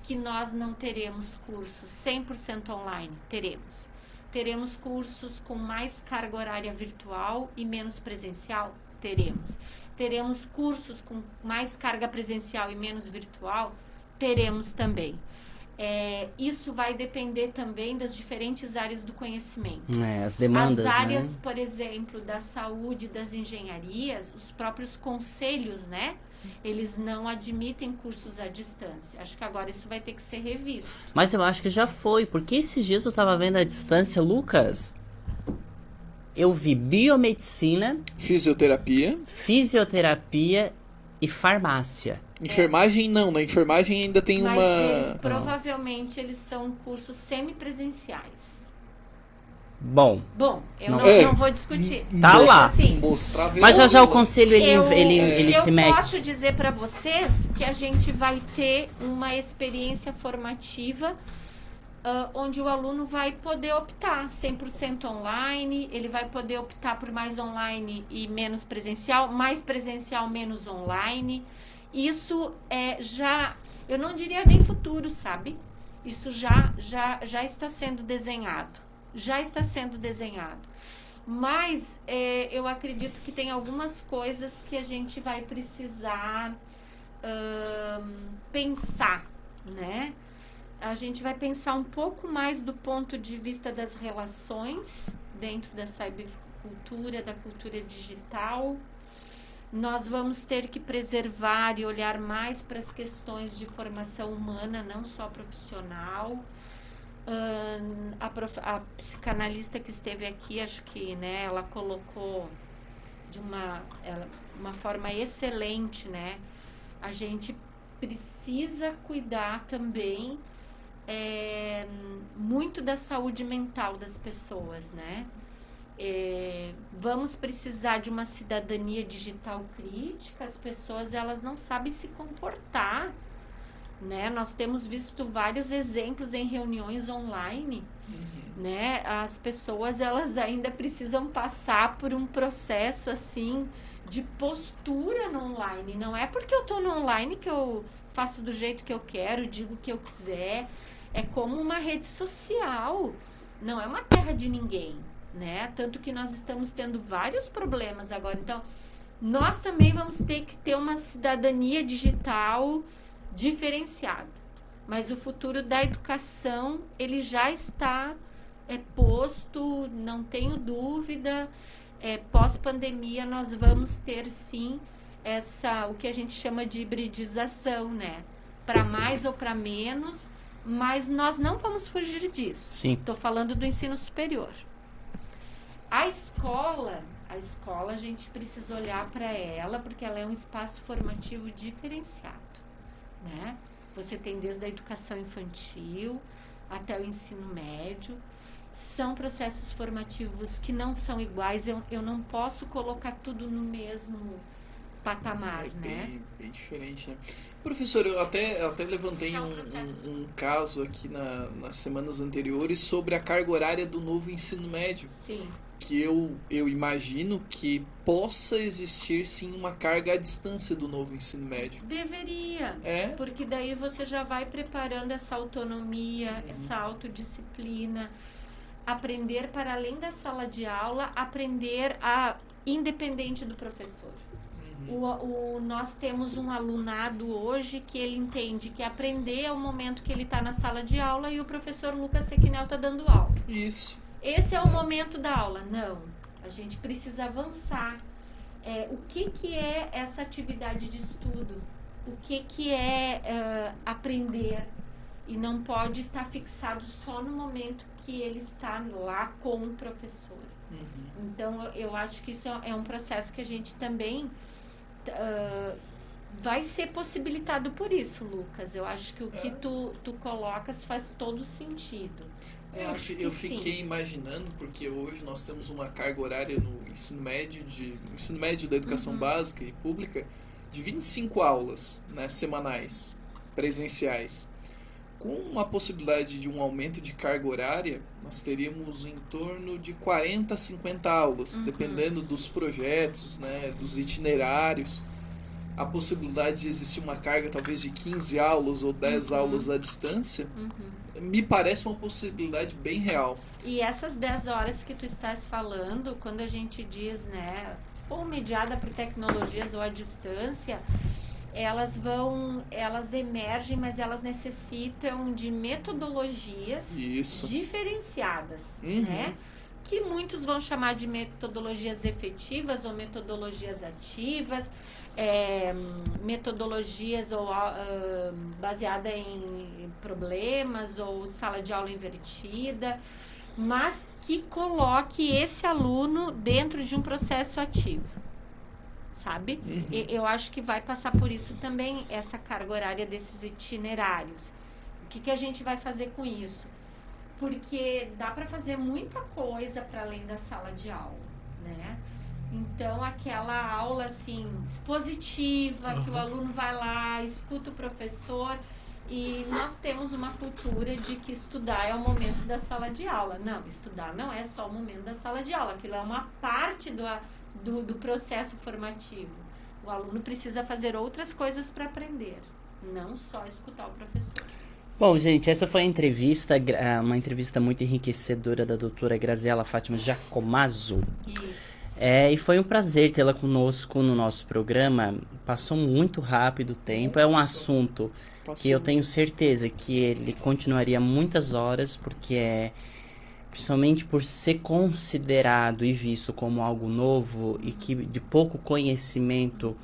que nós não teremos cursos 100% online. Teremos. Teremos cursos com mais carga horária virtual e menos presencial? Teremos. Teremos cursos com mais carga presencial e menos virtual? Teremos também. Isso vai depender também das diferentes áreas do conhecimento. As demandas, As áreas, né? por exemplo, da saúde, das engenharias, os próprios conselhos, né? Eles não admitem cursos à distância. Acho que agora isso vai ter que ser revisto. Mas eu acho que já foi, porque esses dias eu tava vendo à distância, Lucas, eu vi biomedicina, Fisioterapia. fisioterapia e farmácia. Enfermagem não, na enfermagem ainda tem Mas uma... provavelmente eles são cursos semipresenciais. Bom, Bom, eu Não. não vou discutir. Tá Mas, lá. assim, Mostrar mas já o vergonha. conselho ele eu se mete. posso dizer para vocês que a gente vai ter uma experiência formativa onde o aluno vai poder optar 100% online, ele vai poder optar por mais online e menos presencial, mais presencial, menos online. Isso eu não diria nem futuro, sabe? Isso já está sendo desenhado. Já está sendo desenhado. Mas eu acredito que tem algumas coisas que a gente vai precisar pensar, né? a gente vai pensar um pouco mais do ponto de vista das relações dentro da cybercultura, da cultura digital. Nós vamos ter que preservar e olhar mais para as questões de formação humana, não só profissional. A psicanalista que esteve aqui, acho que, né, ela colocou de uma forma excelente, né? A gente precisa cuidar também muito da saúde mental das pessoas, né? Vamos precisar de uma cidadania digital crítica. As pessoas, elas não sabem se comportar, né? Nós temos visto vários exemplos em reuniões online, né? As pessoas, elas ainda precisam passar por um processo assim de postura no online. Não é porque eu tô no online que eu faço do jeito que eu quero, digo o que eu quiser. É como uma rede social, não é uma terra de ninguém, né? Tanto que nós estamos tendo vários problemas agora. Então, nós também vamos ter que ter uma cidadania digital diferenciada. Mas o futuro da educação, ele já está posto, não tenho dúvida. Pós-pandemia, nós vamos ter, sim, o que a gente chama de hibridização, né? Para mais ou para menos, mas nós não vamos fugir disso. Sim. Estou falando do ensino superior. A escola a gente precisa olhar para ela, porque ela é um espaço formativo diferenciado, né? Você tem desde a educação infantil até o ensino médio. São processos formativos que não são iguais. Eu não posso colocar tudo no mesmo patamar, né? Bem diferente, né? Professor, eu até levantei um caso aqui nas semanas anteriores sobre a carga horária do novo ensino médio. Sim. Que eu imagino que possa existir, sim, uma carga à distância do novo ensino médio. Deveria. Porque daí você já vai preparando essa autonomia, essa autodisciplina, aprender para além da sala de aula, aprender independente do professor. Nós temos um alunado hoje que ele entende que aprender é o momento que ele está na sala de aula e o professor Lucas Sequinel está dando aula. Isso. Esse é o momento da aula. Não, a gente precisa avançar. O que é essa atividade de estudo? O que é aprender? E não pode estar fixado só no momento que ele está lá com o professor. Então, eu acho que isso é um processo que a gente também vai ser possibilitado por isso, Lucas. Eu acho que o que tu colocas faz todo sentido. Eu fiquei imaginando, porque hoje nós temos uma carga horária no ensino médio da educação básica e pública de 25 aulas, né, semanais, presenciais. Com a possibilidade de um aumento de carga horária, nós teríamos em torno de 40 a 50 aulas, dependendo dos projetos, né, dos itinerários. A possibilidade de existir uma carga talvez de 15 aulas ou 10 aulas à distância, me parece uma possibilidade bem real. E essas 10 horas que tu estás falando, quando a gente diz, né, ou mediada por tecnologias ou à distância, elas emergem, mas elas necessitam de metodologias diferenciadas, né? Que muitos vão chamar de metodologias efetivas ou metodologias ativas, metodologias baseadas em problemas ou sala de aula invertida, mas que coloque esse aluno dentro de um processo ativo, sabe? Eu acho que vai passar por isso também, essa carga horária desses itinerários. O que a gente vai fazer com isso? Porque dá para fazer muita coisa para além da sala de aula, né? Então, aquela aula, assim, expositiva, que o aluno vai lá, escuta o professor, e nós temos uma cultura de que estudar é o momento da sala de aula. Não, estudar não é só o momento da sala de aula, aquilo é uma parte do processo formativo. O aluno precisa fazer outras coisas para aprender, não só escutar o professor. Bom, gente, essa foi uma entrevista muito enriquecedora da doutora Graziela Fátima Giacomazzo. Isso. E foi um prazer tê-la conosco no nosso programa. Passou muito rápido o tempo. É um assunto que eu tenho certeza que ele continuaria muitas horas, porque principalmente por ser considerado e visto como algo novo e que de pouco conhecimento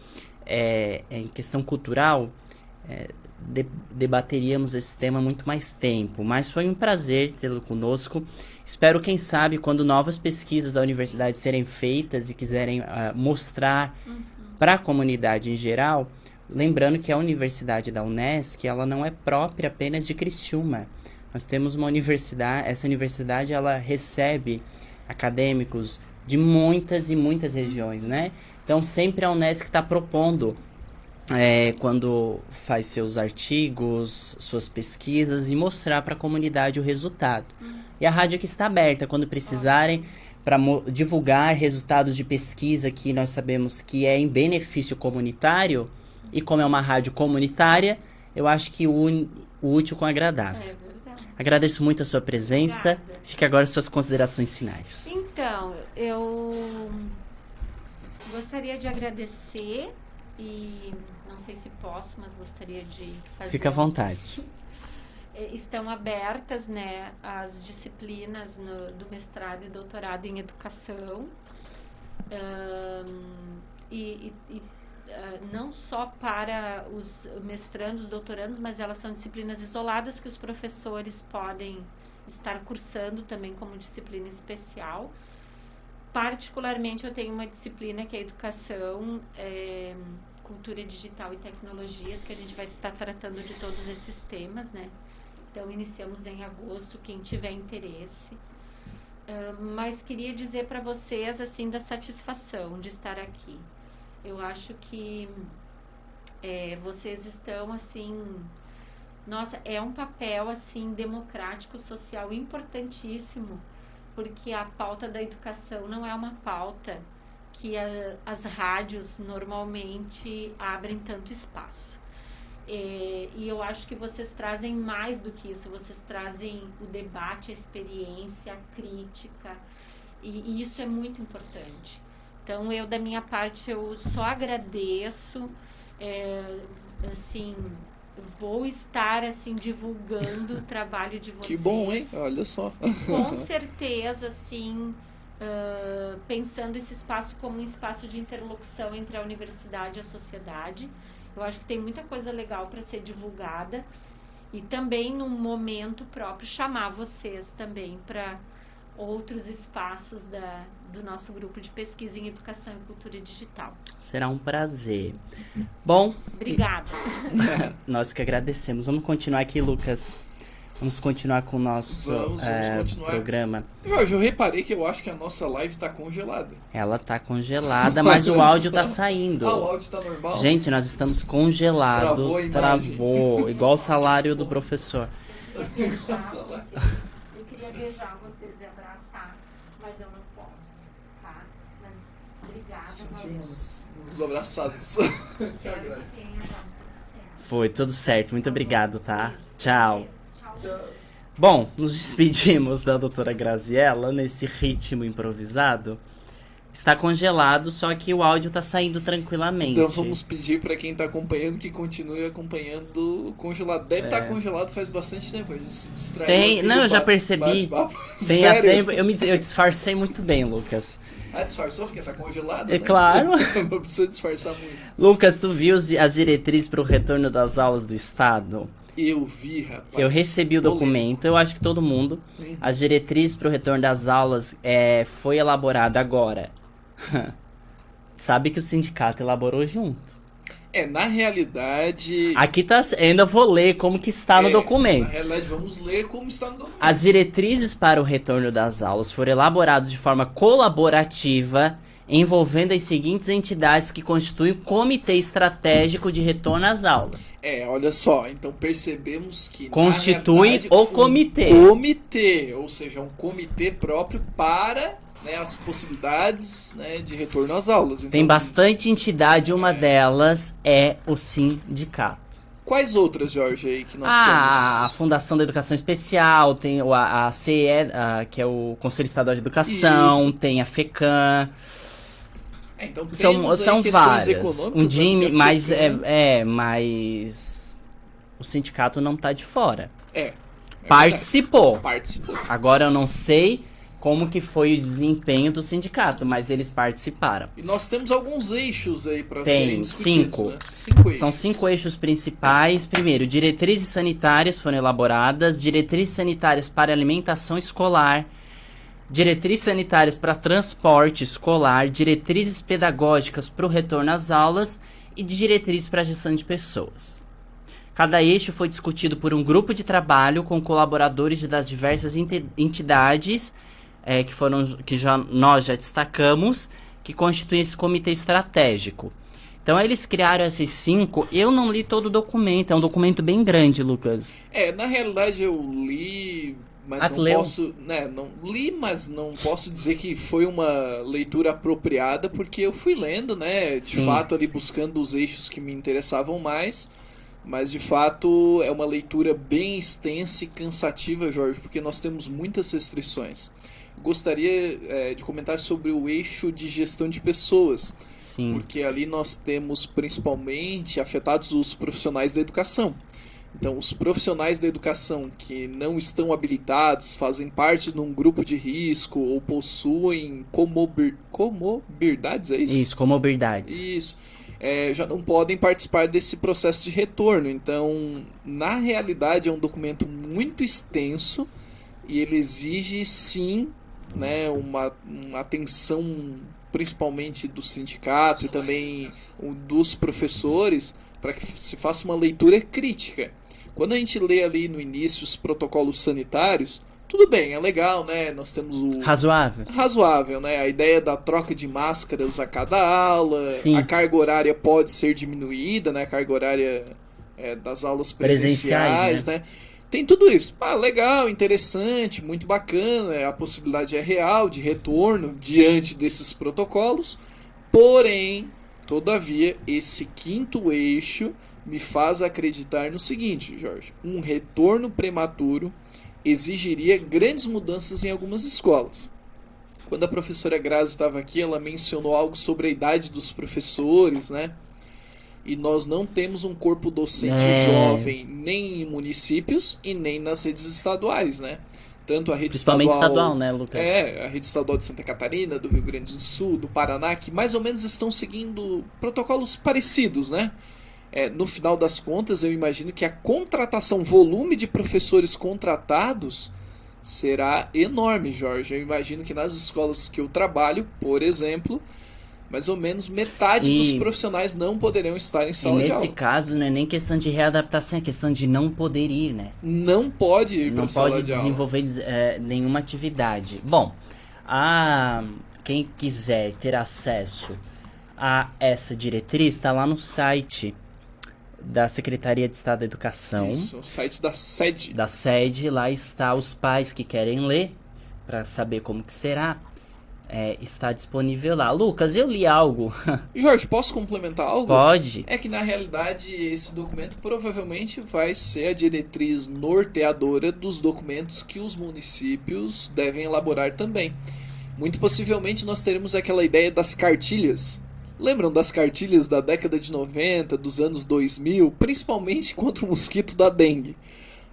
em questão cultural, debateríamos esse tema muito mais tempo. Mas foi um prazer tê-lo conosco. Espero, quem sabe, quando novas pesquisas da universidade serem feitas e quiserem mostrar para a comunidade em geral, lembrando que a universidade da Unesc, ela não é própria apenas de Criciúma. Nós temos uma universidade, essa universidade ela recebe acadêmicos de muitas e muitas regiões, né? Então sempre a Unesc está propondo, quando faz seus artigos, suas pesquisas, e mostrar para a comunidade o resultado. E a rádio aqui está aberta, quando precisarem, para divulgar resultados de pesquisa que nós sabemos que é em benefício comunitário, e como é uma rádio comunitária, eu acho que une o útil com o agradável. É verdade. Agradeço muito a sua presença. Obrigada. Fica agora as suas considerações finais. Então, eu gostaria de agradecer e não sei se posso, mas gostaria de fazer. Fica à vontade. Estão abertas, né, as disciplinas do mestrado e doutorado em educação. Não só para os mestrandos, doutorandos, mas elas são disciplinas isoladas que os professores podem estar cursando também como disciplina especial. Particularmente, eu tenho uma disciplina que é Educação, Cultura Digital e Tecnologias, que a gente vai estar tratando de todos esses temas, né? Então, iniciamos em agosto, quem tiver interesse. Mas queria dizer para vocês, assim, da satisfação de estar aqui. Eu acho que vocês estão, assim... Nossa, é um papel, assim, democrático, social importantíssimo, porque a pauta da educação não é uma pauta que as rádios normalmente abrem tanto espaço. E eu acho que vocês trazem mais do que isso, vocês trazem o debate, a experiência, a crítica, e isso é muito importante. Então, eu, da minha parte, eu só agradeço, assim, vou estar, assim, divulgando o trabalho de vocês. Que bom, hein? Olha só. Com certeza, assim, pensando esse espaço como um espaço de interlocução entre a universidade e a sociedade. Eu acho que tem muita coisa legal para ser divulgada e também, num momento próprio, chamar vocês também para outros espaços do nosso grupo de pesquisa em educação e cultura digital. Será um prazer. Bom, obrigada. Nós que agradecemos. Vamos continuar aqui, Lucas. Vamos continuar com o nosso programa. Jorge, eu reparei que eu acho que a nossa live tá congelada. Ela tá congelada, mas o áudio tá saindo. O áudio tá normal? Gente, nós estamos congelados. Travou. Igual o salário do professor. Eu queria beijar vocês e abraçar, mas eu não posso, tá? Mas obrigada. Sentimos nos abraçados. Foi, tudo certo. Muito obrigado, tá? Tchau. Bom, nos despedimos da doutora Graziella nesse ritmo improvisado. Está congelado, só que o áudio está saindo tranquilamente. Então vamos pedir para quem está acompanhando que continue acompanhando congelado. Deve estar congelado faz bastante tempo, a gente se distraiu. Não, eu já percebi. Tem a tempo. Eu disfarcei muito bem, Lucas. Disfarçou porque está congelado? É, né? Claro. Não precisa disfarçar muito. Lucas, tu viu as diretrizes para o retorno das aulas do Estado? Eu vi, rapaz. Eu recebi o documento, eu acho que todo mundo. As diretrizes para o retorno das aulas foi elaborada agora. Sabe que o sindicato elaborou junto. Na realidade... Aqui tá... Eu ainda vou ler como que está no documento. Na realidade, vamos ler como está no documento. As diretrizes para o retorno das aulas foram elaboradas de forma colaborativa, envolvendo as seguintes entidades que constituem o Comitê Estratégico de Retorno às Aulas. Olha só, então percebemos que constitui o comitê. Comitê, ou seja, um comitê próprio para, né, as possibilidades, né, de retorno às aulas. Então, tem bastante entidade, uma delas é o sindicato. Quais outras, Jorge, aí que nós temos? A Fundação da Educação Especial, tem a CE, que é o Conselho Estadual de Educação, tem a FECAM. Então São, temos aí são questões várias. econômicas. Um dia, né, que mas afetam, mas o sindicato não tá de fora. É Participou. verdade. Participou. Agora eu não sei como que foi o desempenho do sindicato, mas eles participaram. E nós temos alguns eixos aí para Tem serem discutidos. 5. Né? 5 eixos. São 5 eixos principais. Primeiro, diretrizes sanitárias foram elaboradas, diretrizes sanitárias para alimentação escolar, diretrizes sanitárias para transporte escolar, diretrizes pedagógicas para o retorno às aulas e diretrizes para a gestão de pessoas. Cada eixo foi discutido por um grupo de trabalho com colaboradores das diversas entidades nós já destacamos, que constituem esse comitê estratégico. Então eles criaram esses 5. Eu não li todo o documento, é um documento bem grande, Lucas. Na realidade eu li, mas não posso, né, não li, mas não posso dizer que foi uma leitura apropriada, porque eu fui lendo, né, de fato ali buscando os eixos que me interessavam mais. Mas de fato é uma leitura bem extensa e cansativa, Jorge, porque nós temos muitas restrições. Gostaria de comentar sobre o eixo de gestão de pessoas. Sim. Porque ali nós temos principalmente afetados os profissionais da educação. Então, os profissionais da educação que não estão habilitados, fazem parte de um grupo de risco ou possuem comorbidades, é isso? Isso, comorbidades. Isso. Já não podem participar desse processo de retorno. Então, na realidade, é um documento muito extenso e ele exige, sim, né, uma atenção principalmente do sindicato e também dos professores para que se faça uma leitura crítica. Quando a gente lê ali no início os protocolos sanitários, tudo bem, é legal, né? Nós temos o... Razoável, né? A ideia da troca de máscaras a cada aula, sim. A carga horária pode ser diminuída, né? A carga horária das aulas presenciais, né? Tem tudo isso. Legal, interessante, muito bacana, a possibilidade é real de retorno diante desses protocolos, porém, todavia, esse 5º eixo me faz acreditar no seguinte, Jorge: um retorno prematuro exigiria grandes mudanças em algumas escolas. Quando a professora Grazi estava aqui, ela mencionou algo sobre a idade dos professores, né? E nós não temos um corpo docente jovem nem em municípios e nem nas redes estaduais, né? Tanto a rede principalmente estadual, né, Lucas? A rede estadual de Santa Catarina, do Rio Grande do Sul, do Paraná, que mais ou menos estão seguindo protocolos parecidos, né? No final das contas, eu imagino que a contratação, volume de professores contratados será enorme, Jorge. Eu imagino que nas escolas que eu trabalho, por exemplo, mais ou menos metade dos profissionais não poderão estar em sala de aula. Nesse caso, não é nem questão de readaptação, é questão de não poder ir, né? Não pode ir para sala de aula. Não pode desenvolver nenhuma atividade. Bom, quem quiser ter acesso a essa diretriz, está lá no site da Secretaria de Estado da Educação. Isso, o site da sede. Da sede, lá está os pais que querem ler, para saber como que será. Está disponível lá. Lucas, eu li algo. Jorge, posso complementar algo? Pode. É que na realidade esse documento provavelmente vai ser a diretriz norteadora dos documentos que os municípios devem elaborar também. Muito possivelmente nós teremos aquela ideia das cartilhas. Lembram das cartilhas da década de 90, dos anos 2000, principalmente contra o mosquito da dengue?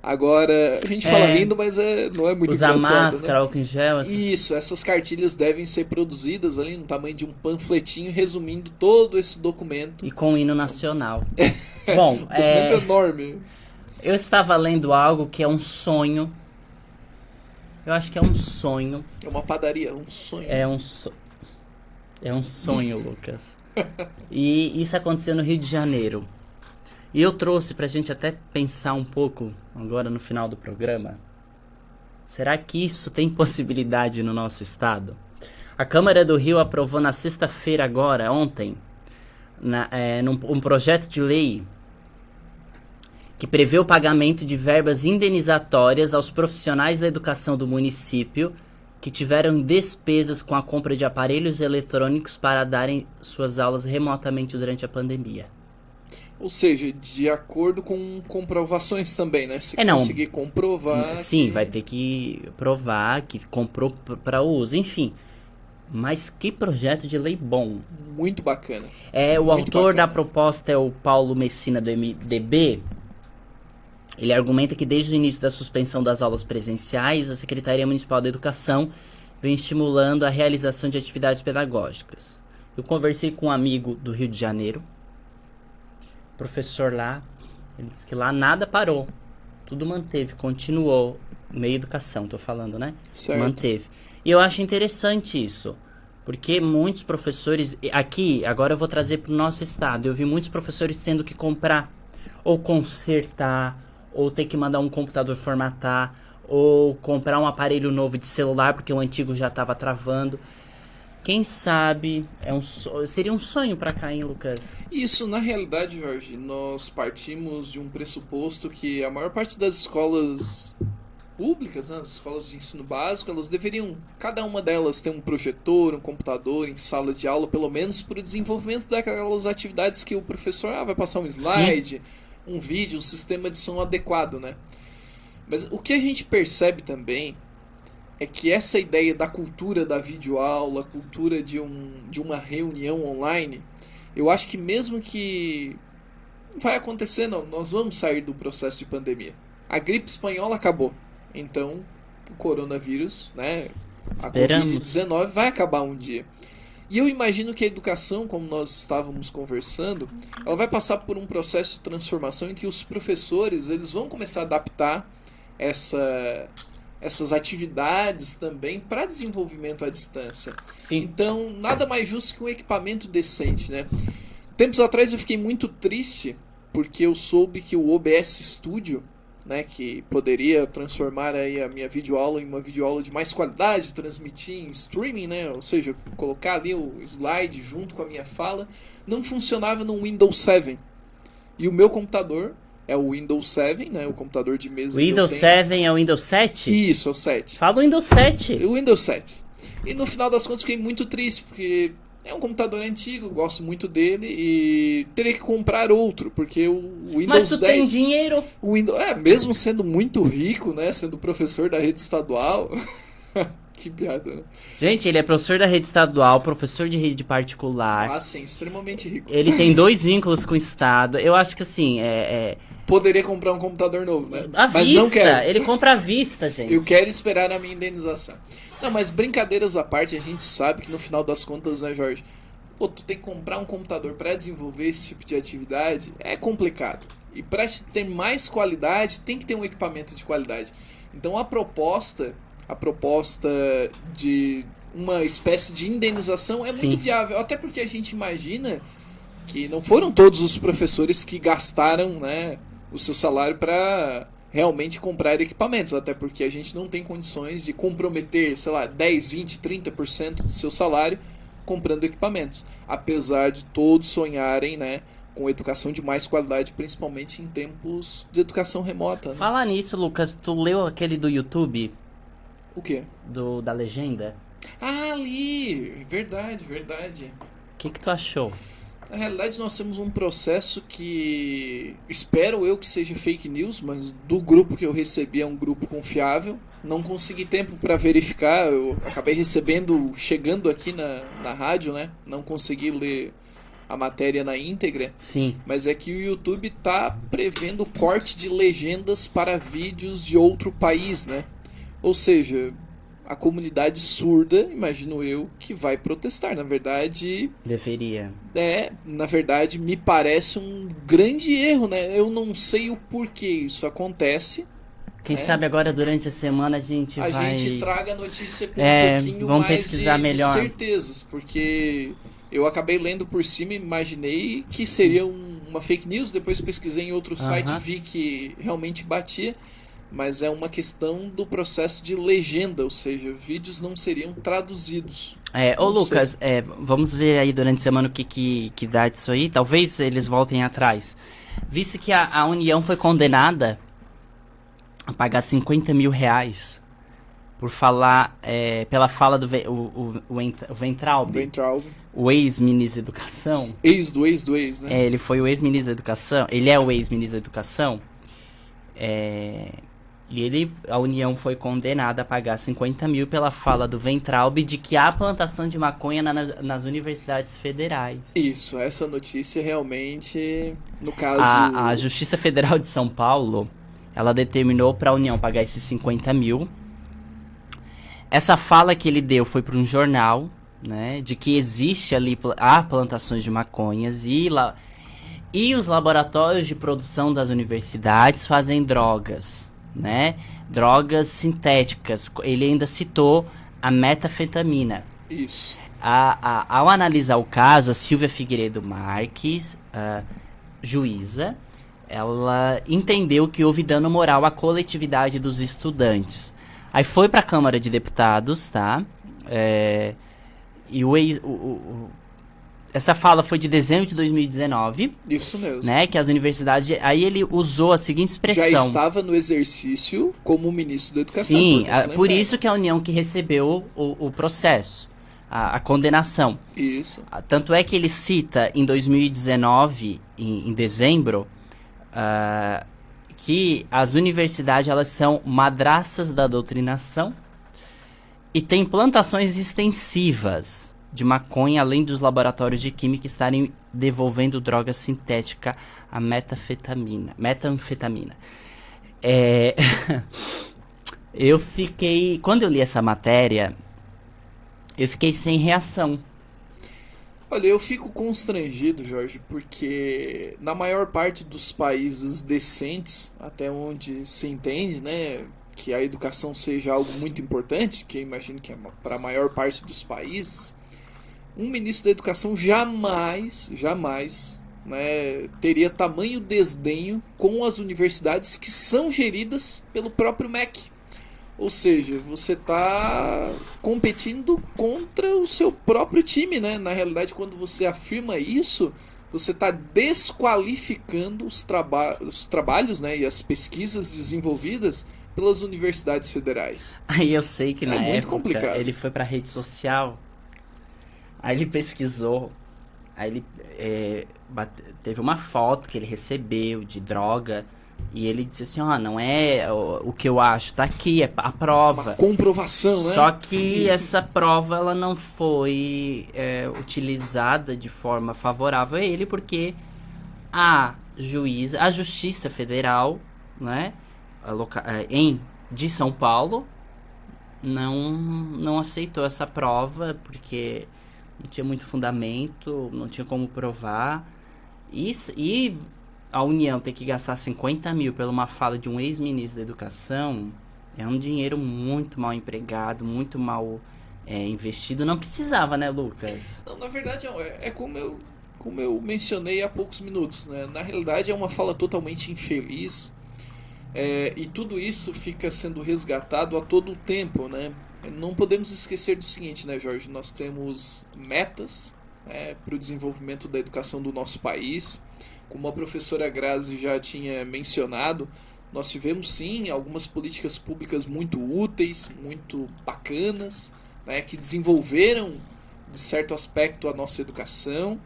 Agora, a gente fala rindo, mas não é muito engraçado, usar máscara, né? álcool em gel. Isso, essas cartilhas devem ser produzidas ali no tamanho de um panfletinho, resumindo todo esse documento. E com o hino nacional. Bom, documento enorme. Eu estava lendo algo que é um sonho. Eu acho que é um sonho. É uma padaria, um sonho. É um sonho, Lucas. E isso aconteceu no Rio de Janeiro. E eu trouxe pra gente até pensar um pouco, agora no final do programa. Será que isso tem possibilidade no nosso estado? A Câmara do Rio aprovou na sexta-feira agora, ontem, um projeto de lei que prevê o pagamento de verbas indenizatórias aos profissionais da educação do município que tiveram despesas com a compra de aparelhos eletrônicos para darem suas aulas remotamente durante a pandemia. Ou seja, de acordo com comprovações também, né? Se conseguir comprovar... Sim, vai ter que provar que comprou para uso. Enfim, Mas que projeto de lei bom. Muito bacana. O Muito autor da bacana. proposta é o Paulo Messina, do MDB. Ele argumenta que desde o início da suspensão das aulas presenciais, a Secretaria Municipal da Educação vem estimulando a realização de atividades pedagógicas. Eu conversei com um amigo do Rio de Janeiro, professor lá, ele disse que lá nada parou, tudo manteve, continuou, meio educação, tô falando, né? Certo. Manteve. E eu acho interessante isso, porque muitos professores, aqui, agora eu vou trazer para o nosso estado, eu vi muitos professores tendo que comprar, ou consertar, ou ter que mandar um computador formatar, ou comprar um aparelho novo de celular, porque o antigo já estava travando. Quem sabe, seria um sonho para cá, hein, Lucas? Isso, na realidade, Jorge, nós partimos de um pressuposto que a maior parte das escolas públicas, né, as escolas de ensino básico, elas deveriam, cada uma delas, ter um projetor, um computador em sala de aula, pelo menos para o desenvolvimento daquelas atividades que o professor vai passar um slide, um vídeo, um sistema de som adequado, né? Mas o que a gente percebe também é que essa ideia da cultura da videoaula, a cultura de uma reunião online, eu acho que mesmo que vai acontecer, não, nós vamos sair do processo de pandemia. A gripe espanhola acabou, então o coronavírus, né, a Covid-19 vai acabar um dia. E eu imagino que a educação, como nós estávamos conversando, ela vai passar por um processo de transformação em que os professores eles vão começar a adaptar essas atividades também para desenvolvimento à distância. Sim. Então, nada mais justo que um equipamento decente, né? Tempos atrás eu fiquei muito triste porque eu soube que o OBS Studio, né, que poderia transformar aí a minha videoaula em uma videoaula de mais qualidade, transmitir em streaming, né, ou seja, colocar ali o slide junto com a minha fala, não funcionava no Windows 7. E o meu computador é o Windows 7, né, o computador de mesa O Windows 7 é o Windows 7? Isso, é o 7. Fala o Windows 7. O Windows 7. E no final das contas fiquei muito triste, porque é um computador antigo, gosto muito dele e teria que comprar outro, porque o Windows 10... Mas tu tem dinheiro? O Windows, mesmo sendo muito rico, né, sendo professor da rede estadual... Que piada, né? Gente, ele é professor da rede estadual, professor de rede particular. Ah, sim, extremamente rico. Ele tem 2 vínculos com o Estado. Eu acho que assim, Poderia comprar um computador novo, né? À mas vista, não quero. Ele compra à vista, gente. Eu quero esperar a minha indenização. Não, mas brincadeiras à parte, a gente sabe que no final das contas, né, Jorge? Pô, tu tem que comprar um computador para desenvolver esse tipo de atividade, é complicado. E para ter mais qualidade, tem que ter um equipamento de qualidade. Então a proposta de uma espécie de indenização é muito viável. Até porque a gente imagina que não foram todos os professores que gastaram, né, o seu salário para realmente comprar equipamentos, até porque a gente não tem condições de comprometer, sei lá, 10, 20, 30% do seu salário comprando equipamentos, apesar de todos sonharem, né, com educação de mais qualidade, principalmente em tempos de educação remota, né? Falar nisso, Lucas, tu leu aquele do YouTube? O quê? Da legenda? Ah, li! Verdade. O que tu achou? Na realidade, nós temos um processo que espero eu que seja fake news, mas do grupo que eu recebi é um grupo confiável. Não consegui tempo para verificar, eu acabei chegando aqui na rádio, né? Não consegui ler a matéria na íntegra. Sim. Mas é que o YouTube tá prevendo corte de legendas para vídeos de outro país, né? Ou seja, a comunidade surda, imagino eu, que vai protestar. Na verdade... Deveria. Na verdade, me parece um grande erro, né? Eu não sei o porquê isso acontece. Quem sabe agora, durante a semana, a gente traga a notícia com um pouquinho vamos mais pesquisar melhor. de certezas. Porque eu acabei lendo por cima e imaginei que seria uma fake news. Depois pesquisei em outro site e vi que realmente batia. Mas é uma questão do processo de legenda, ou seja, vídeos não seriam traduzidos. Lucas, vamos ver aí durante a semana o que dá disso aí. Talvez eles voltem atrás. Visto que a União foi condenada a pagar 50 mil reais por falar, pela fala do Weintraub, o ex-ministro da Educação. Ex do ex, né? Ele foi o ex-ministro da Educação. Ele é o ex-ministro da Educação. E a União foi condenada a pagar 50 mil pela fala do Weintraub de que há plantação de maconha nas universidades federais. Isso, essa notícia realmente, no caso... A Justiça Federal de São Paulo, ela determinou para a União pagar esses 50 mil. Essa fala que ele deu foi para um jornal, né, de que existe ali, há plantações de maconhas e os laboratórios de produção das universidades fazem drogas, né? Drogas sintéticas. Ele ainda citou a metanfetamina. Isso. Ao analisar o caso, a Silvia Figueiredo Marques, juíza, ela entendeu que houve dano moral à coletividade dos estudantes. Aí foi para a Câmara de Deputados, tá? E essa fala foi de dezembro de 2019. Isso mesmo. Né, que as universidades... Aí ele usou a seguinte expressão. Já estava no exercício como ministro da Educação. Sim, por isso que é a União que recebeu o processo, a condenação. Isso. Tanto é que ele cita em 2019, em dezembro, que as universidades elas são madraças da doutrinação e tem plantações extensivas de maconha, além dos laboratórios de química estarem devolvendo droga sintética, a metanfetamina. Eu fiquei... Quando eu li essa matéria, eu fiquei sem reação. Olha, eu fico constrangido, Jorge, porque na maior parte dos países decentes, até onde se entende, né, que a educação seja algo muito importante, que eu imagino que é para a maior parte dos países, um ministro da Educação jamais, né, teria tamanho desdenho com as universidades que são geridas pelo próprio MEC. Ou seja, você está competindo contra o seu próprio time, né? Na realidade, quando você afirma isso, você está desqualificando os trabalhos, né, e as pesquisas desenvolvidas pelas universidades federais. Aí eu sei que na muito época complicado. Ele foi para a rede social, aí ele pesquisou, aí ele teve uma foto que ele recebeu de droga. E ele disse assim, não é o que eu acho, tá aqui, é a prova. Uma comprovação, né? Só que essa prova ela não foi utilizada de forma favorável a ele, porque a Justiça Federal, né, de São Paulo, não aceitou essa prova, porque não tinha muito fundamento, não tinha como provar. E a União ter que gastar 50 mil por uma fala de um ex-ministro da Educação é um dinheiro muito mal empregado, muito mal investido. Não precisava, né, Lucas? Não, na verdade, como eu mencionei há poucos minutos, né? Na realidade, é uma fala totalmente infeliz. E tudo isso fica sendo resgatado a todo o tempo, né? Não podemos esquecer do seguinte, né, Jorge? Nós temos metas, né, para o desenvolvimento da educação do nosso país. Como a professora Grazi já tinha mencionado, nós tivemos sim algumas políticas públicas muito úteis, muito bacanas, né, que desenvolveram, de certo aspecto, a nossa educação,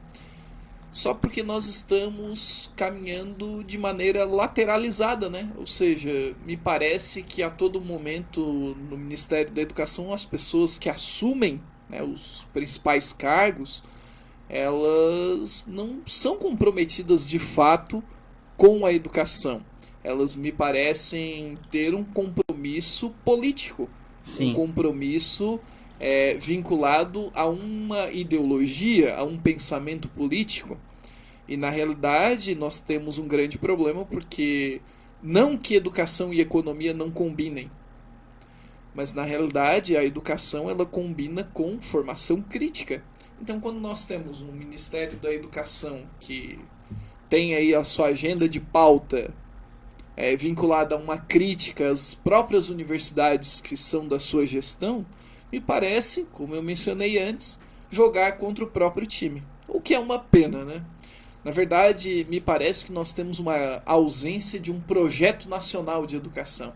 só porque nós estamos caminhando de maneira lateralizada, né? Ou seja, me parece que a todo momento no Ministério da Educação as pessoas que assumem, né, os principais cargos, elas não são comprometidas de fato com a educação. Elas me parecem ter um compromisso político. Sim. Um compromisso vinculado a uma ideologia, a um pensamento político. E na realidade nós temos um grande problema, porque não que educação e economia não combinem, mas na realidade a educação ela combina com formação crítica. Então, quando nós temos um Ministério da Educação que tem aí a sua agenda de pauta vinculada a uma crítica às próprias universidades que são da sua gestão, me parece, como eu mencionei antes, jogar contra o próprio time. O que é uma pena, né? Na verdade, me parece que nós temos uma ausência de um projeto nacional de educação.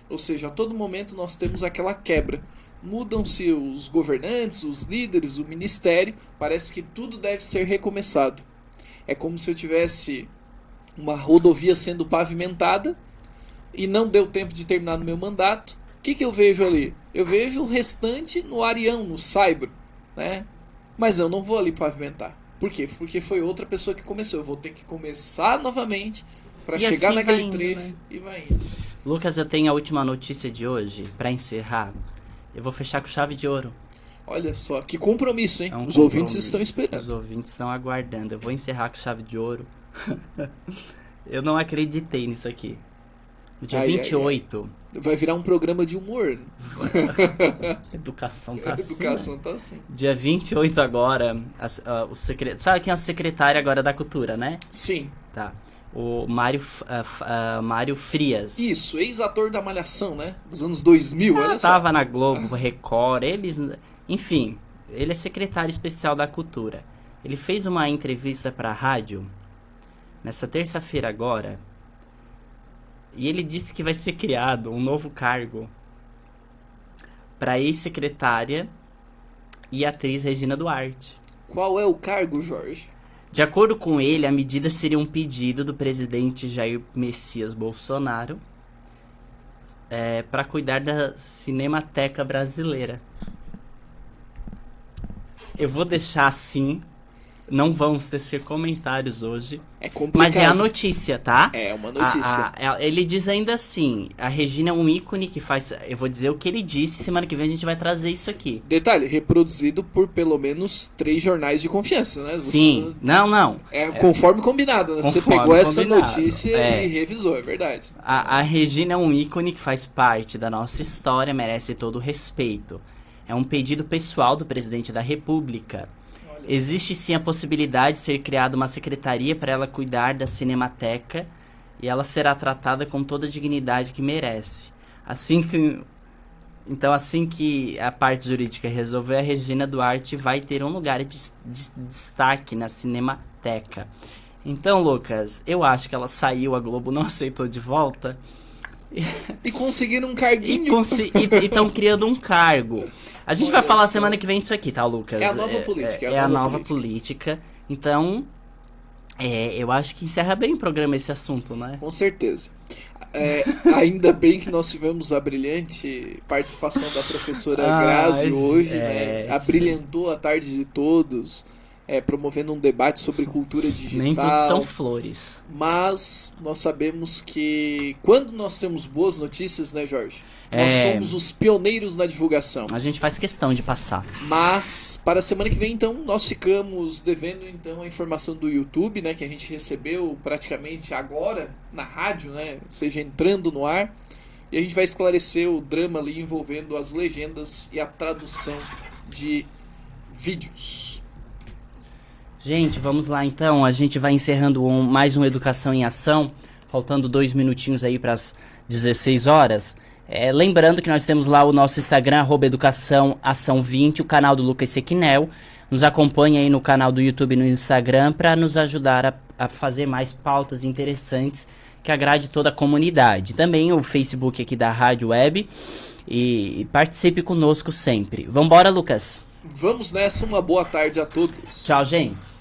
Ou seja, a todo momento nós temos aquela quebra. Mudam-se os governantes, os líderes, o ministério, parece que tudo deve ser recomeçado. É como se eu tivesse uma rodovia sendo pavimentada, e não deu tempo de terminar no meu mandato, o que eu vejo ali? Eu vejo o restante no Arião, no Saibro, né? Mas eu não vou ali pavimentar. Por quê? Porque foi outra pessoa que começou. Eu vou ter que começar novamente para chegar assim naquele vai indo, trecho, né? e vai indo. Lucas, eu tenho a última notícia de hoje, pra encerrar. Eu vou fechar com chave de ouro. Olha só, que compromisso, hein? É um Os ouvintes compromisso. estão esperando. Os ouvintes estão aguardando. Eu vou encerrar com chave de ouro. Eu não acreditei nisso aqui. No dia 28... Vai virar um programa de humor. Educação tá A assim, educação né? tá assim. Dia 28 agora, sabe quem é o secretário agora da cultura, né? Sim. Tá. O Mário, Mário Frias. Isso, ex-ator da Malhação, né? Dos anos 2000, olha só. Tava na Globo, Record, enfim, ele é secretário especial da cultura. Ele fez uma entrevista pra rádio, nessa terça-feira agora, e ele disse que vai ser criado um novo cargo pra ex-secretária e atriz Regina Duarte. Qual é o cargo, Jorge? De acordo com ele, a medida seria um pedido do presidente Jair Messias Bolsonaro para cuidar da Cinemateca Brasileira. Eu vou deixar assim, não vamos tecer comentários hoje, É complicado. mas é a notícia, tá? É uma notícia. Ele diz ainda assim, a Regina é um ícone que faz... Eu vou dizer o que ele disse, semana que vem a gente vai trazer isso aqui. Detalhe, reproduzido por pelo menos 3 jornais de confiança, né? Sim, não. Conforme combinado, né? Você Conforme pegou essa combinado. notícia e revisou, é verdade. A Regina é um ícone que faz parte da nossa história, merece todo o respeito. É um pedido pessoal do presidente da República. Existe sim a possibilidade de ser criada uma secretaria para ela cuidar da Cinemateca e ela será tratada com toda a dignidade que merece. Assim que a parte jurídica resolver, a Regina Duarte vai ter um lugar de destaque na Cinemateca. Então, Lucas, eu acho que ela saiu, a Globo não aceitou de volta. E conseguiram um carguinho. E estão criando um cargo. A gente vai falar semana que vem disso aqui, tá, Lucas? É a nova política. É a nova política. Então, eu acho que encerra bem o programa esse assunto, né? Com certeza. Ainda bem que nós tivemos a brilhante participação da professora Grazi hoje, né? Abrilhantou a tarde de todos, promovendo um debate sobre cultura digital. Nem tudo são flores. Mas nós sabemos que quando nós temos boas notícias, né, Jorge? Nós somos os pioneiros na divulgação. A gente faz questão de passar. Mas, para a semana que vem, então, nós ficamos devendo, então, a informação do YouTube, né? Que a gente recebeu praticamente agora, na rádio, né? Ou seja, entrando no ar. E a gente vai esclarecer o drama ali envolvendo as legendas e a tradução de vídeos. Gente, vamos lá então. A gente vai encerrando mais um Educação em Ação. Faltando 2 minutinhos aí para as 16 horas. Lembrando que nós temos lá o nosso Instagram, @educaçãoação20, o canal do Lucas Sequinel. Nos acompanhe aí no canal do YouTube e no Instagram para nos ajudar a fazer mais pautas interessantes que agrade toda a comunidade. Também o Facebook aqui da Rádio Web e participe conosco sempre. Vambora, Lucas? Vamos nessa, uma boa tarde a todos. Tchau, gente.